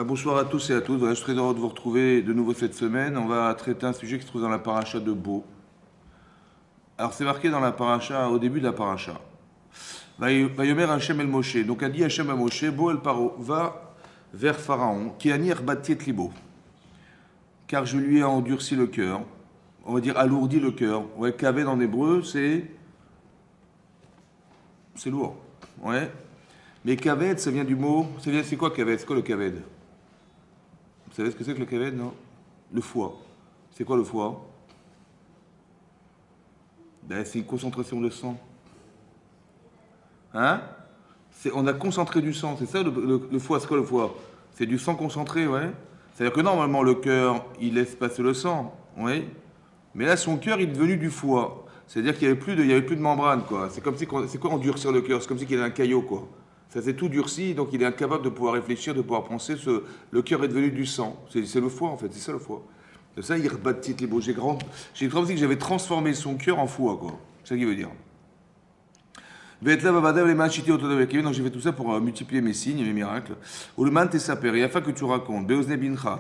Bonsoir à tous et à toutes. Voilà, je suis très heureux de vous retrouver de nouveau cette semaine. On va traiter un sujet qui se trouve dans la paracha de Bo. Alors c'est marqué dans la paracha, au début de la paracha. Vayomer Hachem el Moshe. Donc a dit Hachem à Moshe, Bo el Paro, va vers Pharaon, qui a nir batiet libo. Car je lui ai endurci le cœur. On va dire alourdi le cœur. Ouais, kaved en hébreu, c'est lourd. Ouais. Mais kaved, ça vient du mot. C'est quoi kaved? C'est quoi le kaved? Vous savez ce que c'est que le kaved, non? Le foie. C'est quoi le foie? C'est une concentration de sang. Hein? On a concentré du sang, c'est ça le foie? C'est quoi le foie? C'est du sang concentré, ouais. C'est-à-dire que normalement le cœur, il laisse passer le sang, oui. Mais là, son cœur, il est devenu du foie. C'est-à-dire qu'il n'y avait plus de membrane, quoi. C'est comme si, c'est quoi endurcir le cœur? C'est comme si il y avait un caillot, quoi. Ça s'est tout durci, donc il est incapable de pouvoir réfléchir, de pouvoir penser. Le cœur est devenu du sang. C'est le foie, en fait, c'est ça le foie. C'est ça, il rebattit les beaux. J'ai trouvé que j'avais transformé son cœur en foie, quoi. C'est ça qu'il veut dire. Donc j'ai fait tout ça pour multiplier mes signes et mes miracles. Et afin que tu racontes.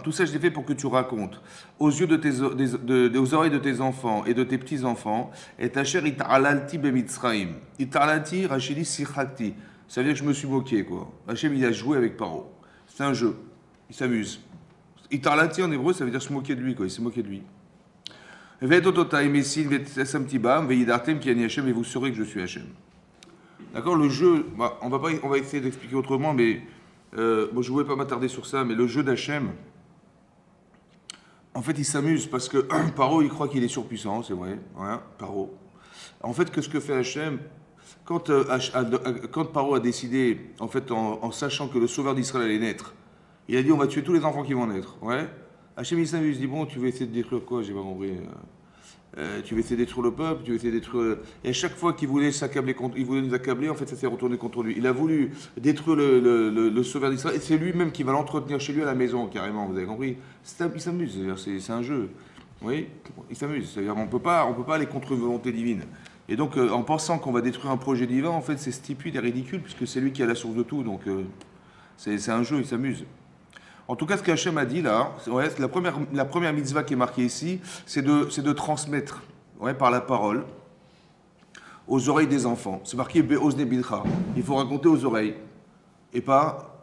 Tout ça, je l'ai fait pour que tu racontes aux yeux aux oreilles de tes enfants et de tes petits-enfants. Et tacher it'alalti bemitzraim. It'alalti, rachidi sichakti. Ça veut dire que je me suis moqué, quoi. Hachem, il a joué avec Paro. C'est un jeu. Il s'amuse. It'alalti en hébreu, ça veut dire se moquer de lui, quoi. Il s'est moqué de lui. Et vous saurez que je suis Hachem. D'accord, le jeu, on va essayer d'expliquer autrement, mais je ne voulais pas m'attarder sur ça, mais le jeu d'Hachem, en fait, il s'amuse parce que Paro, il croit qu'il est surpuissant, c'est vrai, hein, Paro. En fait, qu'est-ce que fait Hachem quand Paro a décidé, en fait, en sachant que le sauveur d'Israël allait naître, il a dit on va tuer tous les enfants qui vont naître, ouais. Hachem, il s'amuse, il dit bon, tu veux essayer de détruire quoi? J'ai pas compris. Tu veux essayer de détruire le peuple, tu veux essayer de détruire... Et à chaque fois qu'il voulait il voulait nous accabler, en fait, ça s'est retourné contre lui. Il a voulu détruire le sauveur d'Israël, et c'est lui-même qui va l'entretenir chez lui à la maison, carrément, vous avez compris? Il s'amuse, c'est un jeu. Oui, il s'amuse. C'est-à-dire on peut pas aller contre une volonté divine. Et donc, en pensant qu'on va détruire un projet divin, en fait, c'est stupide et ridicule, puisque c'est lui qui a la source de tout, donc c'est un jeu, il s'amuse. En tout cas, ce qu'Hachem a dit là, ouais, la première mitzvah qui est marquée ici, c'est de transmettre, ouais, par la parole aux oreilles des enfants. C'est marqué Be'ozne Bilcha. Il faut raconter aux oreilles et pas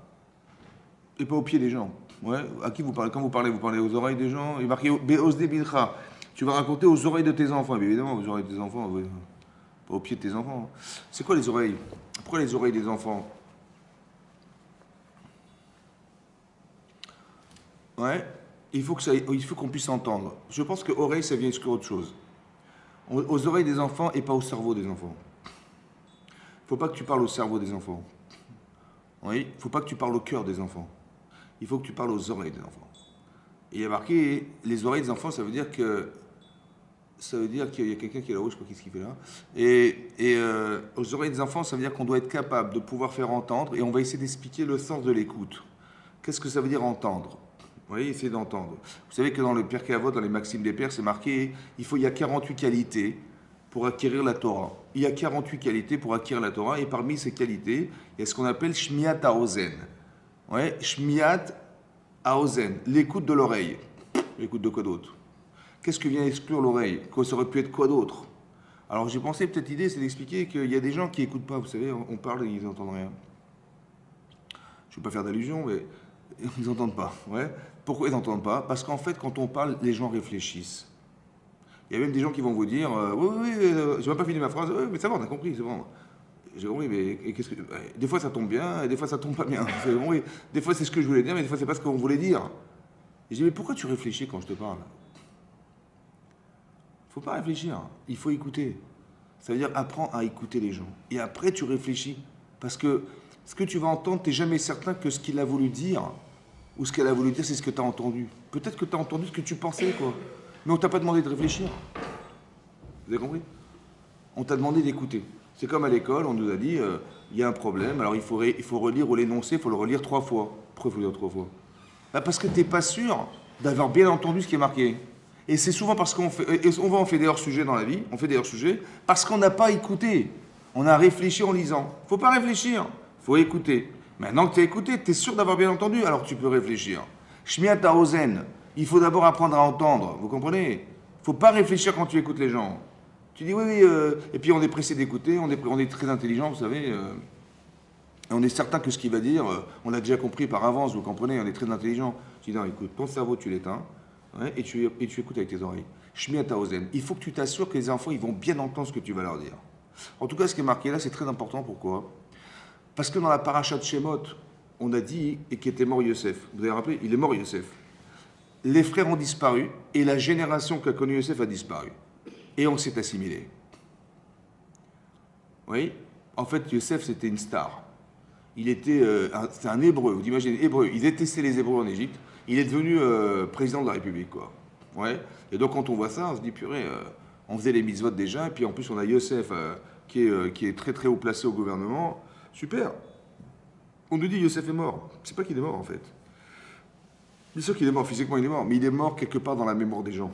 aux pieds des gens. Ouais, à qui vous parlez? Quand vous parlez aux oreilles des gens. Il est marqué Be'ozne Bilcha. Tu vas raconter aux oreilles de tes enfants. Mais évidemment, aux oreilles de tes enfants, ouais, pas aux pieds de tes enfants. C'est quoi les oreilles? Pourquoi les oreilles des enfants? Ouais, il faut qu'on puisse entendre. Je pense que oreille, ça vient exclure autre chose. Aux oreilles des enfants et pas au cerveau des enfants. Il ne faut pas que tu parles au cerveau des enfants. Oui, il ne faut pas que tu parles au cœur des enfants. Il faut que tu parles aux oreilles des enfants. Et il y a marqué, les oreilles des enfants, ça veut dire qu'il y a quelqu'un qui est là-haut, je ne sais pas ce qu'il fait là. Et aux oreilles des enfants, ça veut dire qu'on doit être capable de pouvoir faire entendre, et on va essayer d'expliquer le sens de l'écoute. Qu'est-ce que ça veut dire entendre? Vous voyez, essayez d'entendre. Vous savez que dans le Pirkei Avot, dans les Maximes des Pères, c'est marqué il y a 48 qualités pour acquérir la Torah. Il y a 48 qualités pour acquérir la Torah, et parmi ces qualités, il y a ce qu'on appelle Shmiat Haozen. Ouais, Shmiat Haozen, l'écoute de l'oreille. L'écoute de quoi d'autre? Qu'est-ce que vient exclure l'oreille? Quoi, ça aurait pu être quoi d'autre? Alors j'ai pensé, peut-être l'idée, c'est d'expliquer qu'il y a des gens qui n'écoutent pas. Vous savez, on parle et ils n'entendent rien. Je ne veux pas faire d'allusion, mais ils n'entendent pas. Ouais. Pourquoi ils n'entendent pas? Parce qu'en fait, quand on parle, les gens réfléchissent. Il y a même des gens qui vont vous dire oui, j'ai même pas fini ma phrase, oui, mais ça va, on a compris, c'est bon. J'ai compris, mais qu'est-ce que. Des fois ça tombe bien, et des fois ça tombe pas bien. Oui, des fois c'est ce que je voulais dire, mais des fois c'est pas ce qu'on voulait dire. Et je dis mais pourquoi tu réfléchis quand je te parle? Il faut pas réfléchir, il faut écouter. Ça veut dire apprends à écouter les gens. Et après tu réfléchis. Parce que ce que tu vas entendre, tu n'es jamais certain que ce qu'il a voulu dire, ou ce qu'elle a voulu dire, c'est ce que tu as entendu. Peut-être que tu as entendu ce que tu pensais, quoi. Mais on t'a pas demandé de réfléchir. Vous avez compris? On t'a demandé d'écouter. C'est comme à l'école, on nous a dit, il y a un problème, alors il faut relire ou l'énoncer, il faut le relire 3 fois. Pourquoi il faut le lire 3 fois? Parce que tu n'es pas sûr d'avoir bien entendu ce qui est marqué. Et c'est souvent parce on fait des hors-sujets dans la vie, on fait des hors-sujets, parce qu'on n'a pas écouté. On a réfléchi en lisant. Il ne faut pas réfléchir, il faut écouter. Maintenant que tu as écouté, tu es sûr d'avoir bien entendu, alors tu peux réfléchir. Shmiat haozen, il faut d'abord apprendre à entendre, vous comprenez? Il ne faut pas réfléchir quand tu écoutes les gens. Tu dis oui, oui, et puis on est pressé d'écouter, on est très intelligent, vous savez, et on est certain que ce qu'il va dire, on l'a déjà compris par avance, vous comprenez, on est très intelligent. Tu dis non, écoute, ton cerveau, tu l'éteins, ouais, et tu écoutes avec tes oreilles. Shmiat haozen, il faut que tu t'assures que les enfants, ils vont bien entendre ce que tu vas leur dire. En tout cas, ce qui est marqué là, c'est très important, pourquoi? Parce que dans la paracha de Shemot, on a dit et qu'était mort Yosef. Vous avez rappelé? Il est mort Yosef. Les frères ont disparu et la génération qu'a connue Yosef a disparu. Et on s'est assimilé. Oui? En fait, Yosef, c'était une star. Il était c'était un hébreu. Vous imaginez, hébreu. Il détestait les hébreux en Égypte. Il est devenu président de la République, quoi. Ouais. Et donc, quand on voit ça, on se dit, purée, on faisait les mitzvot déjà. Et puis, en plus, on a Yosef qui est très, très haut placé au gouvernement. Super. On nous dit Yosef est mort. C'est pas qu'il est mort, en fait. Bien sûr qu'il est mort, physiquement il est mort, mais il est mort quelque part dans la mémoire des gens.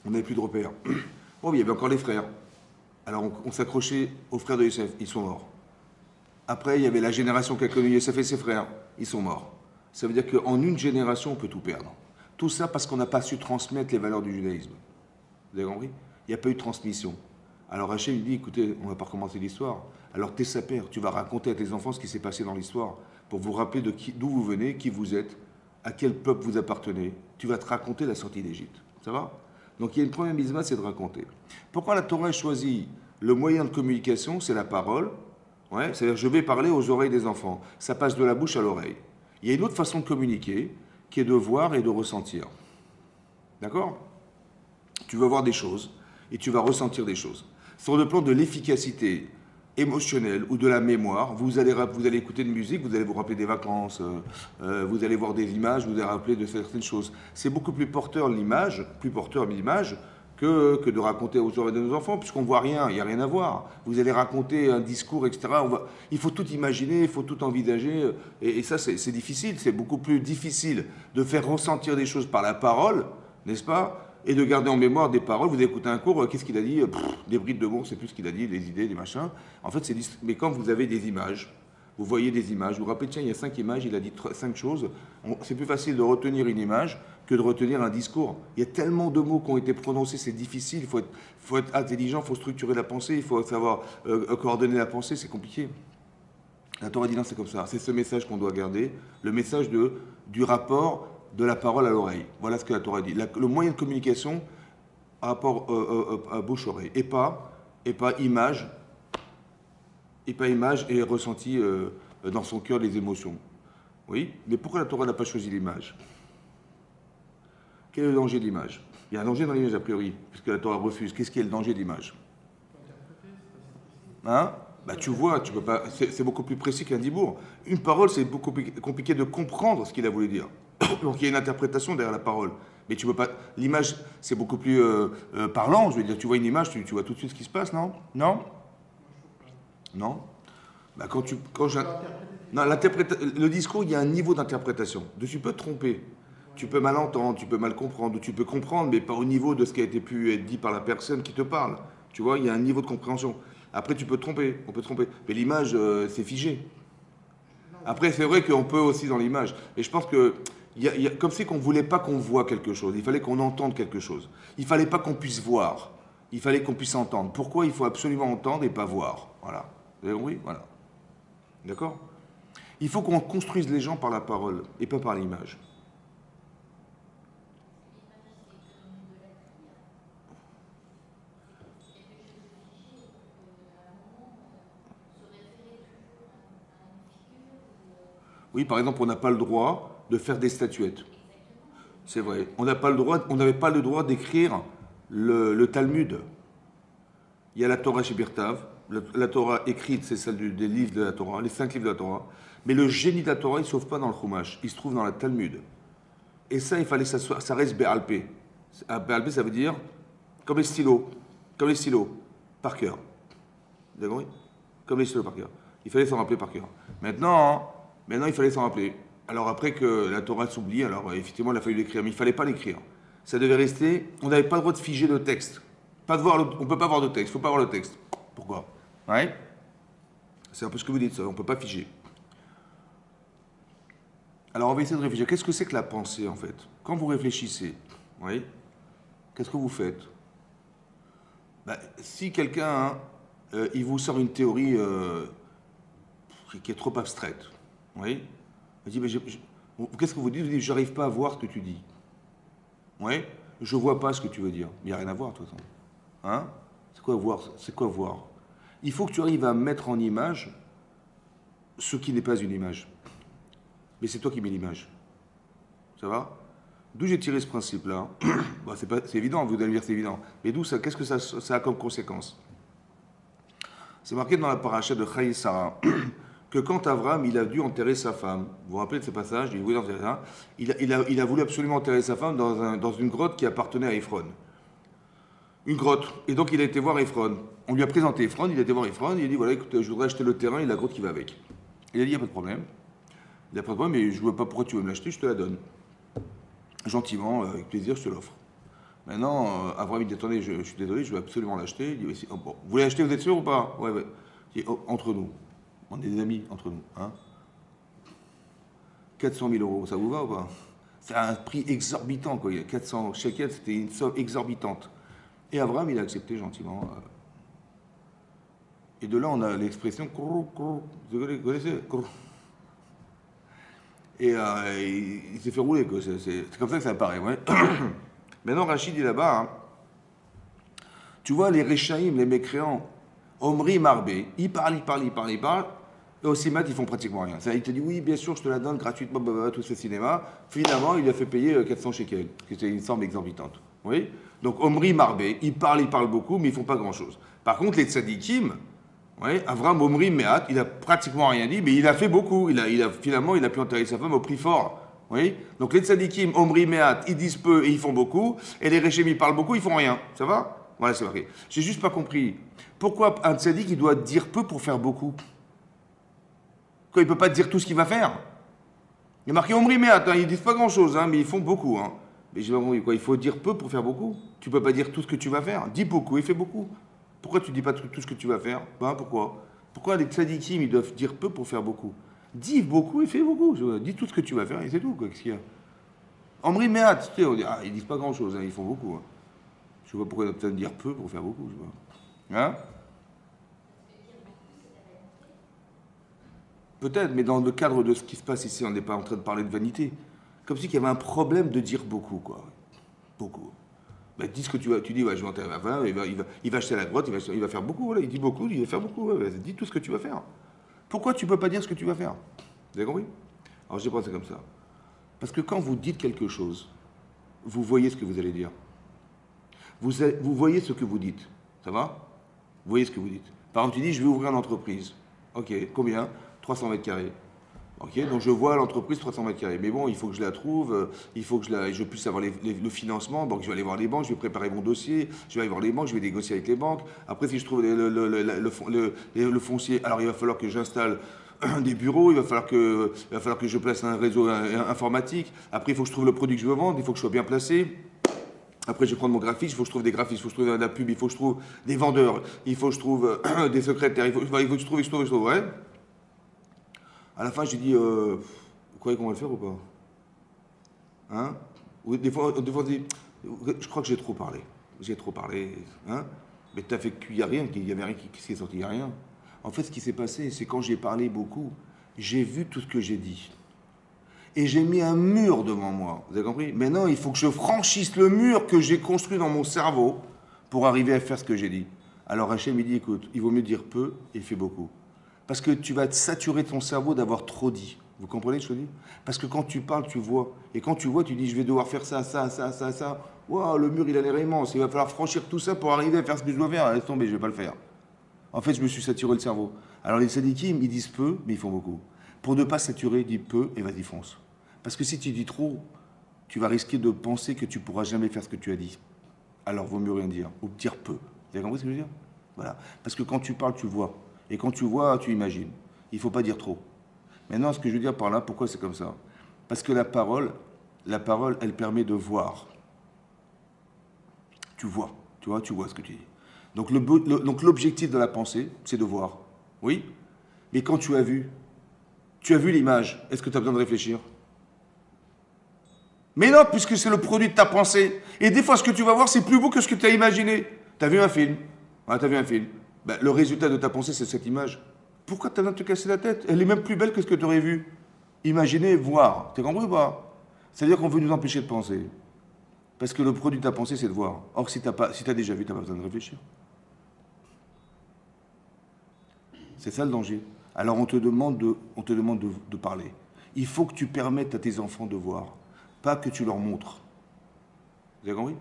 On n'avait plus de repères. Bon, il y avait encore les frères. Alors on s'accrochait aux frères de Yosef, ils sont morts. Après, il y avait la génération qui a connu Yosef et ses frères, ils sont morts. Ça veut dire qu'en une génération, on peut tout perdre. Tout ça parce qu'on n'a pas su transmettre les valeurs du judaïsme. Vous avez compris? Il n'y a pas eu de transmission. Alors Hachem il dit, écoutez, on ne va pas recommencer l'histoire. Alors t'es sa père, tu vas raconter à tes enfants ce qui s'est passé dans l'histoire, pour vous rappeler d'où vous venez, qui vous êtes, à quel peuple vous appartenez. Tu vas te raconter la sortie d'Égypte. Ça va? Donc il y a une première mitzvah, c'est de raconter. Pourquoi la Torah a choisi le moyen de communication, c'est la parole. Ouais, c'est-à-dire je vais parler aux oreilles des enfants. Ça passe de la bouche à l'oreille. Il y a une autre façon de communiquer, qui est de voir et de ressentir. D'accord? Tu vas voir des choses et tu vas ressentir des choses. Sur le plan de l'efficacité émotionnelle ou de la mémoire, vous allez écouter de musique, vous allez vous rappeler des vacances, vous allez voir des images, vous allez rappeler de certaines choses. C'est beaucoup plus porteur l'image, que de raconter aux oreilles de nos enfants, puisqu'on ne voit rien, il n'y a rien à voir. Vous allez raconter un discours, etc. Il faut tout imaginer, il faut tout envisager, et ça c'est difficile, c'est beaucoup plus difficile de faire ressentir des choses par la parole, n'est-ce pas? Et de garder en mémoire des paroles. Vous écoutez un cours, qu'est-ce qu'il a dit? Des brides de mots, c'est plus ce qu'il a dit, des idées, des machins. En fait, mais quand vous avez des images, vous voyez des images, vous vous rappelez, tiens, il y a 5 images, il a dit 5 choses. C'est plus facile de retenir une image que de retenir un discours. Il y a tellement de mots qui ont été prononcés, c'est difficile. Il faut être intelligent, il faut structurer la pensée, il faut savoir coordonner la pensée, c'est compliqué. La Torah dit non, c'est comme ça. C'est ce message qu'on doit garder, le message du rapport de la parole à l'oreille. Voilà ce que la Torah dit. Le moyen de communication, rapport à bouche-oreille. Et pas image, et ressenti dans son cœur les émotions. Oui, mais pourquoi la Torah n'a pas choisi l'image? Quel est le danger de l'image? Il y a un danger dans l'image a priori, puisque la Torah refuse. Qu'est-ce qui est le danger de l'image? Hein? Bah, tu vois, tu peux pas. C'est beaucoup plus précis qu'un dibour. Une parole, c'est beaucoup plus compliqué de comprendre ce qu'il a voulu dire. Donc il y a une interprétation derrière la parole. Mais tu peux pas. L'image, c'est beaucoup plus parlant. Je veux dire, tu vois une image, tu vois tout de suite ce qui se passe, non? Non? Non? Bah, non, le discours, il y a un niveau d'interprétation. Donc tu peux te tromper. Tu peux mal entendre, tu peux mal comprendre, ou tu peux comprendre, mais pas au niveau de ce qui a été pu être dit par la personne qui te parle. Tu vois, il y a un niveau de compréhension. Après, tu peux te tromper, on peut te tromper. Mais l'image, c'est figé. Après, c'est vrai qu'on peut aussi dans l'image. Et je pense que, comme c'est qu'on ne voulait pas qu'on voit quelque chose, il fallait qu'on entende quelque chose. Il ne fallait pas qu'on puisse voir, il fallait qu'on puisse entendre. Pourquoi il faut absolument entendre et pas voir? Voilà. Vous avez compris? Voilà. D'accord? Il faut qu'on construise les gens par la parole et pas par l'image. Oui, par exemple, on n'a pas le droit de faire des statuettes. C'est vrai. On n'avait pas le droit d'écrire le Talmud. Il y a la Torah chez Birtav. La Torah écrite, c'est celle des livres de la Torah, les 5 livres de la Torah. Mais le génie de la Torah, il ne se trouve pas dans le Chumash. Il se trouve dans la Talmud. Et ça, il fallait que ça reste Béalpé. Béalpé, ça veut dire comme les stylos. Comme les stylos. Par cœur. Vous avez compris? Comme les stylos par cœur. Il fallait s'en rappeler par cœur. Maintenant, il fallait s'en rappeler. Alors après que la Torah s'oublie, alors effectivement, il a fallu l'écrire, mais il ne fallait pas l'écrire. Ça devait rester, on n'avait pas le droit de figer le texte. On ne peut pas voir de texte, il ne faut pas voir le texte. Pourquoi? Ouais. C'est un peu ce que vous dites, ça, on ne peut pas figer. Alors on va essayer de réfléchir. Qu'est-ce que c'est que la pensée en fait? Quand vous réfléchissez, oui, qu'est-ce que vous faites? Ben, si quelqu'un, hein, il vous sort une théorie qui est trop abstraite, oui, il dit, qu'est-ce que vous dites? Vous dites, j'arrive pas à voir ce que tu dis. Oui, je vois pas ce que tu veux dire. Il n'y a rien à voir de toute façon. Hein? C'est quoi voir? C'est quoi voir? Il faut que tu arrives à mettre en image ce qui n'est pas une image. Mais c'est toi qui mets l'image. Ça va? D'où j'ai tiré ce principe-là? Bon, c'est évident, vous allez me dire c'est évident. Mais d'où ça? Qu'est-ce que ça a comme conséquence? C'est marqué dans la paracha de Chayei Sarah que quand Avram il a dû enterrer sa femme, vous vous rappelez de ce passage? Il a voulu absolument enterrer sa femme dans une grotte qui appartenait à Ephron. Une grotte. Et donc il a été voir Ephron. On lui a présenté Ephron, il a été voir Ephron, il a dit voilà, écoute, je voudrais acheter le terrain et la grotte qui va avec. Il a dit il n'y a pas de problème. Il n'y a pas de problème, mais je ne vois pas pourquoi tu veux me l'acheter, je te la donne. Gentiment, avec plaisir, je te l'offre. Maintenant, Avram il dit attendez, je suis désolé, je veux absolument l'acheter. Il dit oh, bon, vous voulez l'acheter, vous êtes sûr ou pas? Ouais, ouais. Il dit, oh, entre nous. On est des amis, entre nous. Hein 400 000 euros, ça vous va ou pas? C'est un prix exorbitant, quoi. Il y a 400 shekels, c'était une somme exorbitante. Et Avram, il a accepté gentiment. Et de là, on a l'expression vous connaissez? Et il s'est fait rouler, quoi. C'est comme ça que ça apparaît, ouais. Maintenant, Rachid est là-bas. Hein. Tu vois, les Réchaïm, les mécréants, Omri Marbé, ils parlent. Et au Simat, ils font pratiquement rien. Il te dit, oui, bien sûr, je te la donne gratuitement, tout ce cinéma. Finalement, il a fait payer 400 shekels, qui était une somme exorbitante. Oui. Donc, Omri Marbé, ils parlent beaucoup, mais ils font pas grand-chose. Par contre, les tzadikim, oui, Avram Omri Mehat, il a pratiquement rien dit, mais il a fait beaucoup. Finalement, il a pu enterrer sa femme au prix fort. Oui. Donc, les tzadikim, Omri Mehat, ils disent peu et ils font beaucoup. Et les Réchem, ils parlent beaucoup, ils font rien. Ça va? Voilà, c'est marqué. J'ai juste pas compris. Pourquoi un tzadik, il doit dire peu pour faire beaucoup? Quoi, il ne peut pas dire tout ce qu'il va faire. Il y a marqué Omri Mehat, hein, ils disent pas grand-chose, hein, mais ils font beaucoup. Hein. Mais j'ai pas compris, quoi, il faut dire peu pour faire beaucoup? Tu ne peux pas dire tout ce que tu vas faire. Dis beaucoup et fais beaucoup. Pourquoi tu ne dis pas tout ce que tu vas faire? Ben, pourquoi les tzadikim, ils doivent dire peu pour faire beaucoup? Dis beaucoup et fais beaucoup. Dis tout ce que tu vas faire et c'est tout. Qu'est-ce qu'il y a? Omri Mehat, tu sais, on dit, ils disent pas grand-chose, hein, ils font beaucoup. Hein. Je ne sais pas pourquoi ils doivent dire peu pour faire beaucoup. Je vois. Hein? Peut-être, mais dans le cadre de ce qui se passe ici, on n'est pas en train de parler de vanité. Comme si il y avait un problème de dire beaucoup, quoi. Beaucoup. Ben, dis ce que tu vas. Tu dis, ouais, je vais enterrer ma femme, il va acheter la grotte, il va faire beaucoup, voilà. Il dit beaucoup, il va faire beaucoup. Ouais, dis tout ce que tu vas faire. Pourquoi tu ne peux pas dire ce que tu vas faire? Vous avez compris? Alors, je pense que c'est comme ça. Parce que quand vous dites quelque chose, vous voyez ce que vous allez dire. Vous voyez ce que vous dites. Ça va? Vous voyez ce que vous dites. Par exemple, tu dis, je vais ouvrir une entreprise. Ok, combien? 300 mètres carrés. Ok, donc je vois l'entreprise 300 mètres carrés. Mais bon, il faut que je la trouve, il faut que je puisse avoir le financement. Donc je vais aller voir les banques, je vais préparer mon dossier, je vais aller voir les banques, je vais négocier avec les banques. Après, si je trouve le foncier, alors il va falloir que j'installe des bureaux, il va falloir que je place un réseau informatique. Après, il faut que je trouve le produit que je veux vendre, il faut que je sois bien placé. Après, je vais prendre mon graphiste, il faut que je trouve des graphistes, il faut que je trouve de la pub, il faut que je trouve des vendeurs, il faut que je trouve des secrétaires, il faut que je trouve, ouais. À la fin, j'ai dit, vous croyez qu'on va le faire ou pas? Hein? Des fois, on dit, je crois que j'ai trop parlé. J'ai trop parlé. Hein? Mais tu as fait qu'il n'y a rien, qu'il n'y avait rien qui est sorti, il n'y a rien. En fait, ce qui s'est passé, c'est quand j'ai parlé beaucoup, j'ai vu tout ce que j'ai dit. Et j'ai mis un mur devant moi. Vous avez compris? Maintenant, il faut que je franchisse le mur que j'ai construit dans mon cerveau pour arriver à faire ce que j'ai dit. Alors Hachem, il dit, écoute, il vaut mieux dire peu et fais beaucoup. Parce que tu vas te saturer ton cerveau d'avoir trop dit. Vous comprenez ce que je dis? Parce que quand tu parles, tu vois. Et quand tu vois, tu dis, je vais devoir faire ça. Waouh, le mur, il a l'air immense. Il va falloir franchir tout ça pour arriver à faire ce que je dois faire. Laisse tomber, je ne vais pas le faire. En fait, je me suis saturé le cerveau. Alors les sadikim, ils disent peu, mais ils font beaucoup. Pour ne pas saturer, dis peu et vas-y, fonce. Parce que si tu dis trop, tu vas risquer de penser que tu ne pourras jamais faire ce que tu as dit. Alors, vaut mieux rien dire. Ou dire peu. Vous avez compris ce que je veux dire? Voilà. Parce que quand tu parles, tu vois. Et quand tu vois, tu imagines. Il ne faut pas dire trop. Maintenant, ce que je veux dire par là, pourquoi c'est comme ça? Parce que la parole, elle permet de voir. Tu vois ce que tu dis. Donc l'objectif de la pensée, c'est de voir. Oui? Mais quand tu as vu l'image, est-ce que tu as besoin de réfléchir? Mais non, puisque c'est le produit de ta pensée. Et des fois, ce que tu vas voir, c'est plus beau que ce que tu as imaginé. Tu as vu un film. Ouais, tu as vu un film. Ben, le résultat de ta pensée, c'est cette image. Pourquoi tu as besoin de te casser la tête? Elle est même plus belle que ce que tu aurais vu. Imaginer, voir. T'as compris ou pas? C'est-à-dire qu'on veut nous empêcher de penser. Parce que le produit de ta pensée, c'est de voir. Or, si tu as déjà vu, tu n'as pas besoin de réfléchir. C'est ça le danger. Alors, on te demande de parler. Il faut que tu permettes à tes enfants de voir, pas que tu leur montres. Vous avez compris?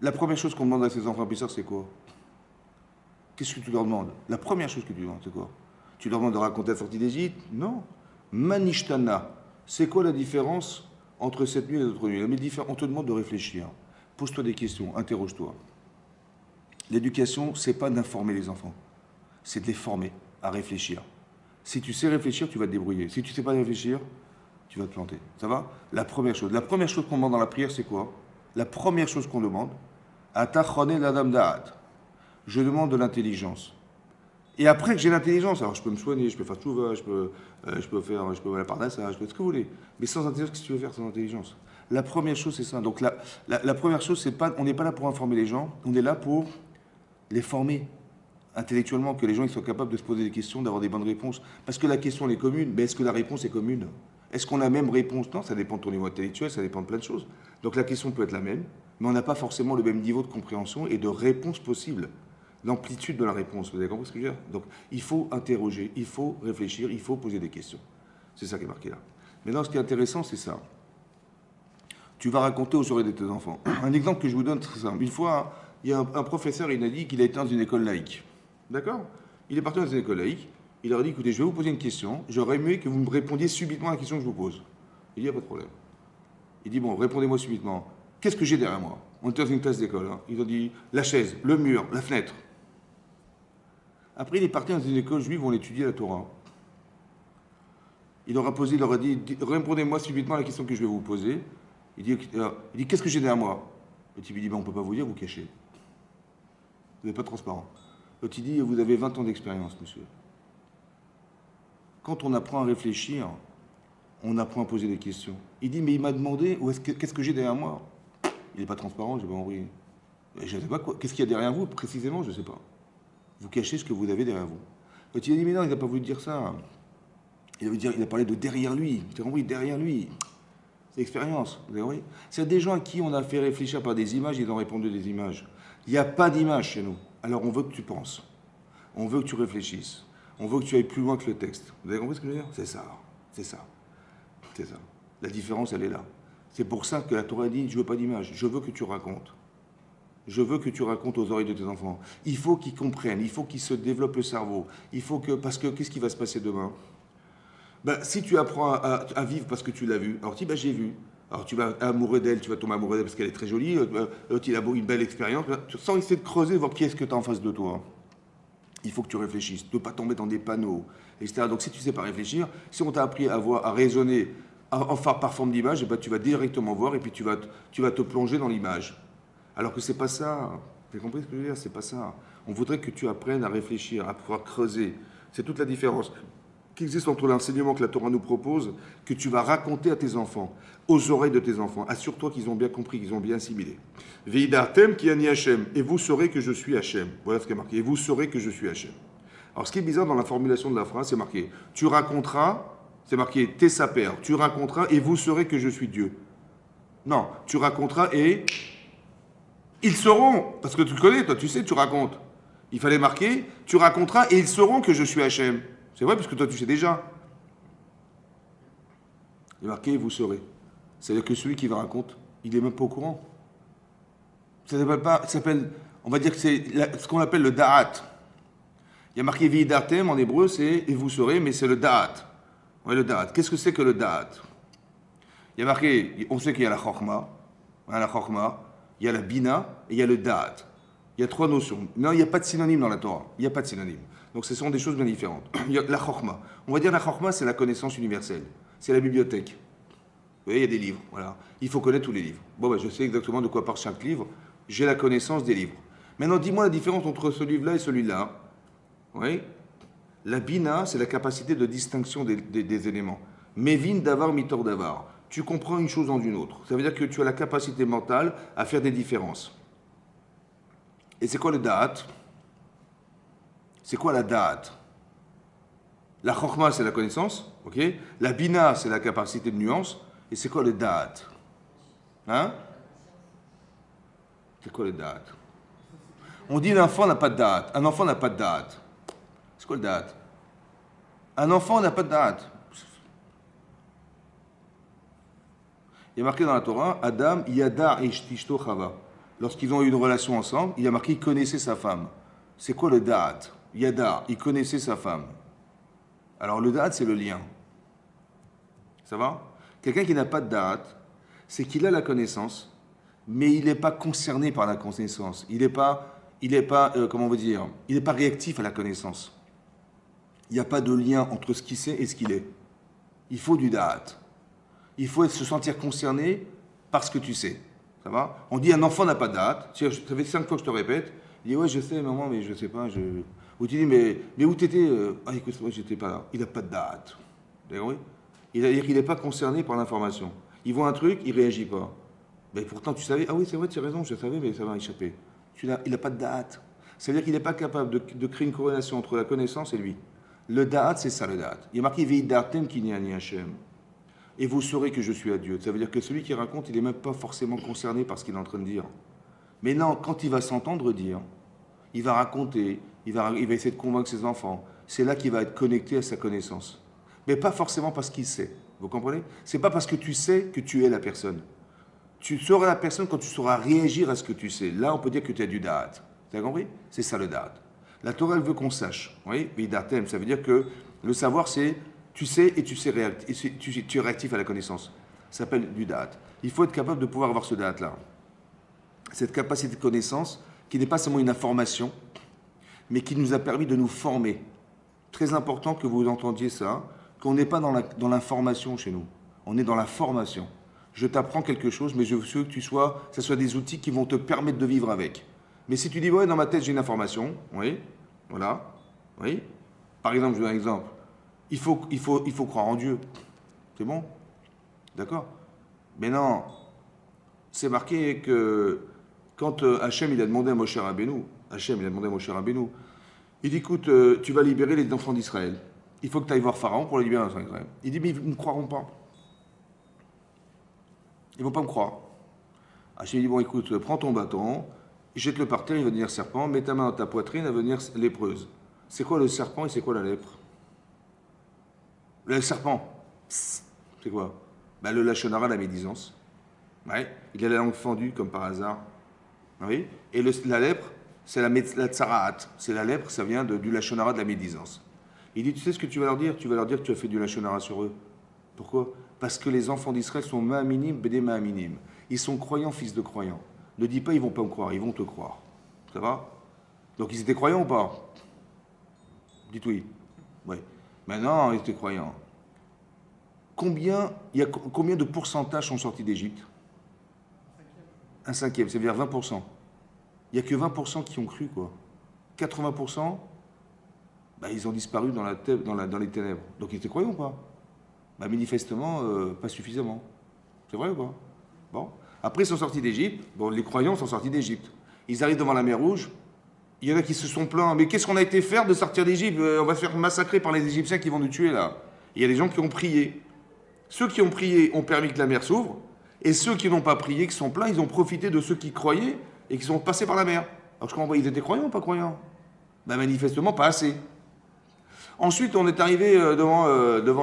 La première chose qu'on demande à ses enfants pisseurs, c'est quoi? Qu'est-ce que tu leur demandes? La première chose que tu demandes, c'est quoi? Tu leur demandes de raconter la sortie d'Égypte? Non. Manishtana. C'est quoi la différence entre cette nuit et l'autre nuit? On te demande de réfléchir. Pose-toi des questions, interroge-toi. L'éducation, c'est pas d'informer les enfants, c'est de les former à réfléchir. Si tu sais réfléchir, tu vas te débrouiller. Si tu ne sais pas réfléchir, tu vas te planter. Ça va? La première chose qu'on demande dans la prière, c'est quoi? La première chose qu'on demande, Atachone l'adam da'at. Je demande de l'intelligence. Et après que j'ai l'intelligence, alors je peux me soigner, je peux faire tchouva, je peux la parnassa, je peux ce que vous voulez. Mais sans intelligence, qu'est-ce que tu veux faire sans intelligence? La première chose, c'est ça. Donc la première chose, c'est pas, on n'est pas là pour informer les gens, on est là pour les former intellectuellement, que les gens ils soient capables de se poser des questions, d'avoir des bonnes réponses. Parce que la question elle est commune, mais est-ce que la réponse est commune? Est-ce qu'on a la même réponse? Non, ça dépend de ton niveau intellectuel, ça dépend de plein de choses. Donc la question peut être la même, mais on n'a pas forcément le même niveau de compréhension et de réponse possible. L'amplitude de la réponse, vous avez compris ce que je veux dire? Donc il faut interroger, il faut réfléchir, il faut poser des questions. C'est ça qui est marqué là. Maintenant, ce qui est intéressant, c'est ça. Tu vas raconter aux oreilles de tes enfants. Un exemple que je vous donne, très simple. Une fois, il y a un professeur, il a dit qu'il a été dans une école laïque. D'accord? Il est parti dans une école laïque. Il leur a dit, écoutez, je vais vous poser une question. J'aurais aimé que vous me répondiez subitement à la question que je vous pose. Il dit, il n'y a pas de problème. Il dit, bon, répondez-moi subitement. Qu'est-ce que j'ai derrière moi? On était dans une classe d'école. Hein. Ils ont dit, la chaise, le mur, la fenêtre. Après, il est parti dans une école juive où on étudiait la Torah. Il leur a dit, répondez-moi subitement à la question que je vais vous poser. Il dit qu'est-ce que j'ai derrière moi? Le type, il dit, ben, on ne peut pas vous dire, vous cachez. Vous n'êtes pas transparent. L'autre, il dit, vous avez 20 ans d'expérience, monsieur. Quand on apprend à réfléchir, on apprend à poser des questions. Il dit, mais il m'a demandé, qu'est-ce que j'ai derrière moi? Il n'est pas transparent, je n'ai pas compris. Je ne sais pas quoi. Qu'est-ce qu'il y a derrière vous, précisément, je ne sais pas. Vous cachez ce que vous avez derrière vous. L'autre, il a dit, mais non, il n'a pas voulu dire ça. Il a parlé de derrière lui. Tu as compris, derrière lui. C'est l'expérience. Vous avez compris? C'est des gens à qui on a fait réfléchir par des images, ils ont répondu des images. Il n'y a pas d'image chez nous. Alors on veut que tu penses. On veut que tu réfléchisses. On veut que tu ailles plus loin que le texte. Vous avez compris ce que je veux dire? C'est ça. C'est ça. C'est ça. La différence, elle est là. C'est pour ça que la Torah dit, je ne veux pas d'image. Je veux que tu racontes. Je veux que tu racontes aux oreilles de tes enfants. Il faut qu'ils comprennent. Il faut qu'ils se développent le cerveau. Il faut que... Parce que qu'est-ce qui va se passer demain? Ben, si tu apprends à vivre parce que tu l'as vu, alors tu dis, ben, j'ai vu. Alors tu vas amoureux d'elle, tu vas tomber amoureux d'elle parce qu'elle est très jolie, il a une belle expérience, sans essayer de creuser, voir qui est-ce que tu as en face de toi. Il faut que tu réfléchisses, ne pas tomber dans des panneaux, etc. Donc si tu ne sais pas réfléchir, si on t'a appris à raisonner par forme d'image, ben, tu vas directement voir et puis tu vas te plonger dans l'image. Alors que c'est pas ça. Vous avez compris ce que je veux dire? C'est pas ça. On voudrait que tu apprennes à réfléchir, à pouvoir creuser. C'est toute la différence qui existe entre l'enseignement que la Torah nous propose, que tu vas raconter à tes enfants, aux oreilles de tes enfants. Assure-toi qu'ils ont bien compris, qu'ils ont bien assimilé. Veidartem ki ani Hachem, et vous saurez que je suis Hachem. Voilà ce qui est marqué. Et vous saurez que je suis Hachem. Alors ce qui est bizarre dans la formulation de la phrase, c'est marqué tu raconteras, c'est marqué tes sapers, tu raconteras et vous saurez que je suis Dieu. Non, tu raconteras et ils sauront, parce que tu le connais, toi, tu sais, tu racontes. Il fallait marquer tu raconteras et ils sauront que je suis Hachem. C'est vrai, parce que toi, tu sais déjà. Il est marqué, vous saurez. C'est-à-dire que celui qui va raconter, il n'est même pas au courant. Ça s'appelle, on va dire que c'est ce qu'on appelle le da'at. Il y a marqué vidartem en hébreu, c'est et vous saurez, mais c'est le da'at. Ouais, le da'at. Qu'est-ce que c'est que le da'at? Il y a marqué, on sait qu'il y a la chokma, il y a la bina et il y a le da'at. Il y a trois notions. Non, il n'y a pas de synonyme dans la Torah. Il n'y a pas de synonyme. Donc ce sont des choses bien différentes. Il y a la chokma. On va dire la chokma, c'est la connaissance universelle. C'est la bibliothèque. Vous voyez, il y a des livres. Voilà. Il faut connaître tous les livres. Bon, ben, je sais exactement de quoi parle chaque livre. J'ai la connaissance des livres. Maintenant, dis-moi la différence entre ce livre-là et celui-là. Oui. La bina, c'est la capacité de distinction des éléments. Mevin davar mitor davar. Tu comprends une chose en une autre. Ça veut dire que tu as la capacité mentale à faire des différences. Et c'est quoi le da'at? C'est quoi la da'at? La chokhma, c'est la connaissance. Ok. La bina, c'est la capacité de nuance. Et c'est quoi le da'at? Hein? C'est quoi le da'at? On dit l'enfant n'a pas de da'at. Un enfant n'a pas de da'at. C'est quoi le da'at? Un enfant n'a pas de da'at. Il y a marqué dans la Torah, Adam yada ishtishto chava. Lorsqu'ils ont eu une relation ensemble, il y a marqué qu'il connaissait sa femme. C'est quoi le da'at? Yada, il connaissait sa femme. Alors le da'at, c'est le lien. Ça va? Quelqu'un qui n'a pas de da'at, c'est qu'il a la connaissance, mais il n'est pas concerné par la connaissance. Il n'est pas, comment on veut dire, il n'est pas réactif à la connaissance. Il n'y a pas de lien entre ce qu'il sait et ce qu'il est. Il faut du da'at. Il faut se sentir concerné par ce que tu sais. Ça va? On dit un enfant n'a pas de da'at. Ça fait 5 fois que je te répète. Il dit ouais, je sais, maman, mais je ne sais pas. Ou tu dis mais où t'étais? Ah, écoute, moi, j'étais pas là. Il n'a pas de da'at. D'accord, oui? C'est-à-dire qu'il n'est pas concerné par l'information. Il voit un truc, il ne réagit pas. Mais pourtant, tu savais, ah oui, c'est vrai, tu as raison, je savais, mais ça va échapper. Il n'a pas de da'at. C'est-à-dire qu'il n'est pas capable de créer une corrélation entre la connaissance et lui. Le da'at, c'est ça le da'at. Il y a marqué Veidartem kini ani Hashem. Et vous saurez que je suis à Dieu. Ça veut dire que celui qui raconte, il n'est même pas forcément concerné par ce qu'il est en train de dire. Mais non, quand il va s'entendre dire, il va raconter, il va essayer de convaincre ses enfants. C'est là qu'il va être connecté à sa connaissance. Mais pas forcément parce qu'il sait. Vous comprenez? C'est pas parce que tu sais que tu es la personne. Tu seras la personne quand tu sauras réagir à ce que tu sais. Là, on peut dire que tu as du da'at. Tu as compris? C'est ça le da'at. La Torah, elle veut qu'on sache. Oui, Vidatem, ça veut dire que le savoir, c'est tu sais et tu es réactif à la connaissance. Ça s'appelle du da'at. Il faut être capable de pouvoir avoir ce da'at-là. Cette capacité de connaissance qui n'est pas seulement une information, mais qui nous a permis de nous former. Très important que vous entendiez ça, qu'on n'est pas dans l'information chez nous. On est dans la formation. Je t'apprends quelque chose, mais je veux que ce soit des outils qui vont te permettre de vivre avec. Mais si tu dis, ouais, dans ma tête, j'ai une information, oui, voilà, oui. Par exemple, je donne un exemple. Il faut croire en Dieu. C'est bon? D'accord? Mais non, c'est marqué que quand Hachem, il a demandé à Moshe Rabbeinu, il dit, écoute, tu vas libérer les enfants d'Israël. Il faut que tu ailles voir Pharaon pour les libérer les enfants d'Israël. Il dit, mais ils ne me croiront pas. Ils ne vont pas me croire. Hachem dit, bon, écoute, prends ton bâton, jette-le par terre, il va devenir serpent, mets ta main dans ta poitrine, elle va devenir lépreuse. C'est quoi le serpent et c'est quoi la lèpre? Le serpent, c'est quoi? Ben, le lachon hara, la médisance. Ouais. Il a la langue fendue, comme par hasard. Oui. Et la lèpre, c'est la tsaraat. C'est la lèpre, ça vient du lachon hara, de la médisance. Il dit, tu sais ce que tu vas leur dire? Tu vas leur dire que tu as fait du lachon hara sur eux. Pourquoi? Parce que les enfants d'Israël sont ma'aminim, bédé ma'aminim. Ils sont croyants, fils de croyants. Ne dis pas, ils vont pas me croire, ils vont te croire. Ça va? Donc ils étaient croyants ou pas? Dites oui. Oui. Maintenant, ils étaient croyants. Combien de pourcentages sont sortis d'Égypte? Un cinquième, ça veut dire 20%. Il n'y a que 20% qui ont cru, quoi. 80%, bah, ils ont disparu dans les ténèbres. Donc ils étaient croyants ou pas? Bah, manifestement, pas suffisamment. C'est vrai ou pas? Bon. Après, ils sont sortis d'Égypte. Bon, les croyants sont sortis d'Égypte. Ils arrivent devant la mer Rouge. Il y en a qui se sont plaints. Mais qu'est-ce qu'on a été faire de sortir d'Égypte? On va se faire massacrer par les Égyptiens qui vont nous tuer, là. Il y a des gens qui ont prié. Ceux qui ont prié ont permis que la mer s'ouvre. Et ceux qui n'ont pas prié, qui sont plaints, ils ont profité de ceux qui croyaient et qui sont passés par la mer. Alors je comprends pas, ils étaient croyants ou pas croyants? Ben, manifestement, pas assez. Ensuite, on est arrivé devant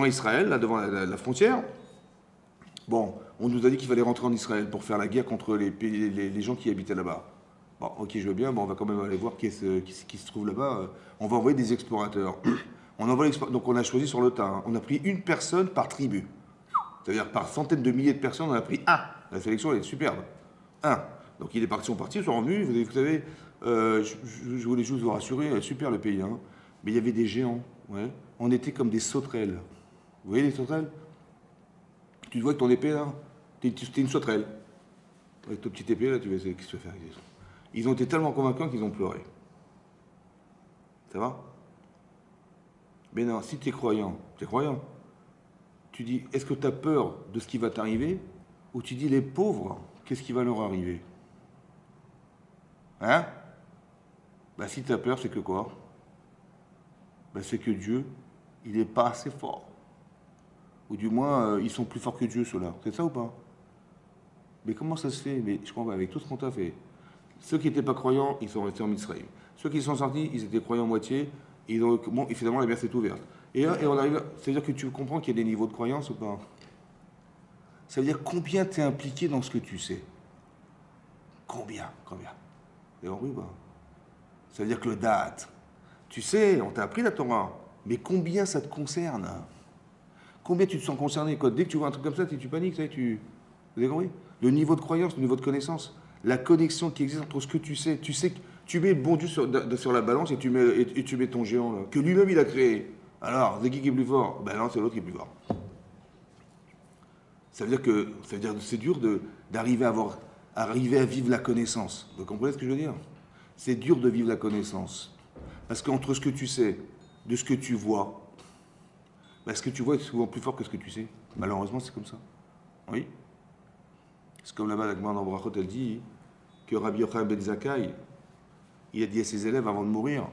Israël, là, devant la frontière. Bon, on nous a dit qu'il fallait rentrer en Israël pour faire la guerre contre les gens qui habitaient là-bas. Bon, ok, je veux bien, bon, on va quand même aller voir qui se trouve là-bas. On va envoyer des explorateurs. Donc on a choisi sur le tas. Hein. On a pris une personne par tribu. C'est-à-dire par centaines de milliers de personnes, on a pris un. La sélection, elle est superbe. Un. Donc ils sont partis, ils sont revenus. Vous savez, je voulais juste vous rassurer, super le pays. Hein. Mais il y avait des géants. Ouais. On était comme des sauterelles. Vous voyez les sauterelles? Tu te vois avec ton épée là? T'es une sauterelle. Avec ta petite épée là, tu vas essayer, qu'est-ce que tu vas faire? Ils ont été tellement convaincants qu'ils ont pleuré. Ça va? Mais non, si tu es croyant, tu dis, est-ce que tu as peur de ce qui va t'arriver? Ou tu dis, les pauvres, qu'est-ce qui va leur arriver? Hein? Bah si tu as peur, c'est que quoi? Bah c'est que Dieu, il n'est pas assez fort. Ou du moins, ils sont plus forts que Dieu, ceux-là. C'est ça ou pas? Mais comment ça se fait? Mais je comprends pas, avec tout ce qu'on t'a fait. Ceux qui n'étaient pas croyants, ils sont restés en Israël. Ceux qui sont sortis, ils étaient croyants moitié. Et donc, bon, et finalement, la mer s'est ouverte. Et là, et on arrive. C'est-à-dire que tu comprends qu'il y a des niveaux de croyance ou pas? Ça veut dire combien tu es impliqué dans ce que tu sais. Combien? Combien? Et oui, bah. Ça veut dire que le date. Tu sais, on t'a appris la Torah. Mais combien ça te concerne? Combien tu te sens concerné? Quoi? Dès que tu vois un truc comme ça, tu paniques, vous avez compris? Le niveau de croyance, le niveau de connaissance, la connexion qui existe entre ce que tu sais que tu mets le bon Dieu sur la balance et tu mets ton géant là, que lui-même il a créé. Alors, c'est qui est plus fort? Ben non, c'est l'autre qui est plus fort. Ça veut dire que c'est dur d'arriver à vivre la connaissance. Vous comprenez ce que je veux dire? C'est dur de vivre la connaissance. Parce qu'entre ce que tu sais, de ce que tu vois, ce que tu vois est souvent plus fort que ce que tu sais. Malheureusement, c'est comme ça. Oui. C'est comme là-bas, la Gemara dans Brachot, elle dit que Rabbi Yochanan ben Zakkai, il a dit à ses élèves avant de mourir,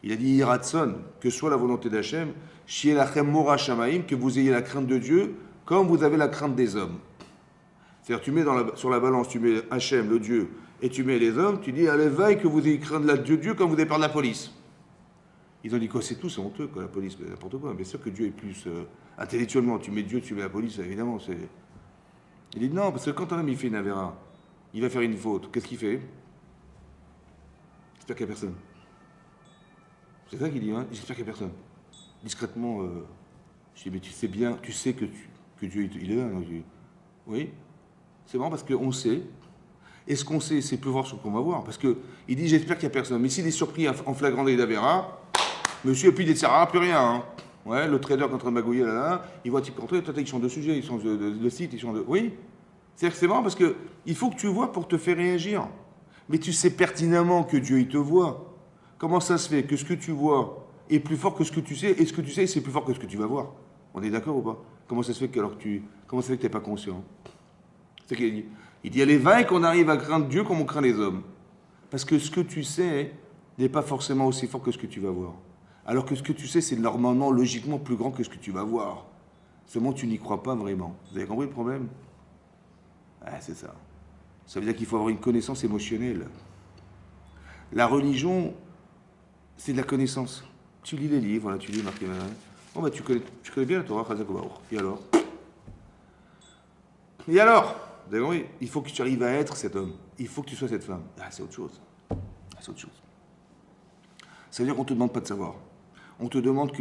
il a dit Yiratson, que soit la volonté d'Hachem, Shielachem Mora Shamaim, que vous ayez la crainte de Dieu, comme vous avez la crainte des hommes. C'est-à-dire, tu mets sur la balance, tu mets Hachem, le Dieu, et tu mets les hommes, tu dis, allez, veille que vous ayez crainte de Dieu comme vous avez peur de la police. Ils ont dit quoi? C'est tout, c'est honteux, quoi, la police, mais n'importe quoi. Bien sûr que Dieu est plus intellectuellement. Tu mets Dieu, tu mets la police, évidemment. Il dit non, parce que quand un homme il fait une avéra, il va faire une faute. Qu'est-ce qu'il fait? J'espère qu'il n'y a personne. C'est ça qu'il dit, hein? J'espère qu'il n'y a personne. Discrètement, je dis, mais tu sais bien, tu sais que Dieu il est là. Donc, oui, c'est bon parce qu'on sait. Et ce qu'on sait, c'est peu voir ce qu'on va voir. Parce qu'il dit, j'espère qu'il n'y a personne. Mais s'il est surpris en flagrant délit d'avéra, monsieur, et puis il ne sert à plus rien. Hein. Ouais, le trader contre le magouiller, là, il voit type rentrer, ils sont de sujet, ils sont de site, ils sont de. Oui. C'est-à-dire que c'est marrant parce qu'il faut que tu vois pour te faire réagir. Mais tu sais pertinemment que Dieu, il te voit. Comment ça se fait que ce que tu vois est plus fort que ce que tu sais, et ce que tu sais, c'est plus fort que ce que tu vas voir? On est d'accord ou pas? Comment ça se fait que comment ça fait que tu n'es pas conscient? C'est ce qu'il dit. Il dit, elle est vain qu'on arrive à craindre Dieu comme on craint les hommes. Parce que ce que tu sais n'est pas forcément aussi fort que ce que tu vas voir. Alors que ce que tu sais, c'est normalement, logiquement plus grand que ce que tu vas voir. Seulement, tu n'y crois pas vraiment. Vous avez compris le problème? Ah, c'est ça. Ça veut dire qu'il faut avoir une connaissance émotionnelle. La religion, c'est de la connaissance. Tu lis les livres, voilà, tu lis marqué. Bon, bah, tu connais bien la Torah, Chazak Obaor. Et alors? Et alors? Vous avez compris? Il faut que tu arrives à être cet homme. Il faut que tu sois cette femme. Ah, c'est autre chose. Ah, c'est autre chose. Ça veut dire qu'on ne te demande pas de savoir. On te demande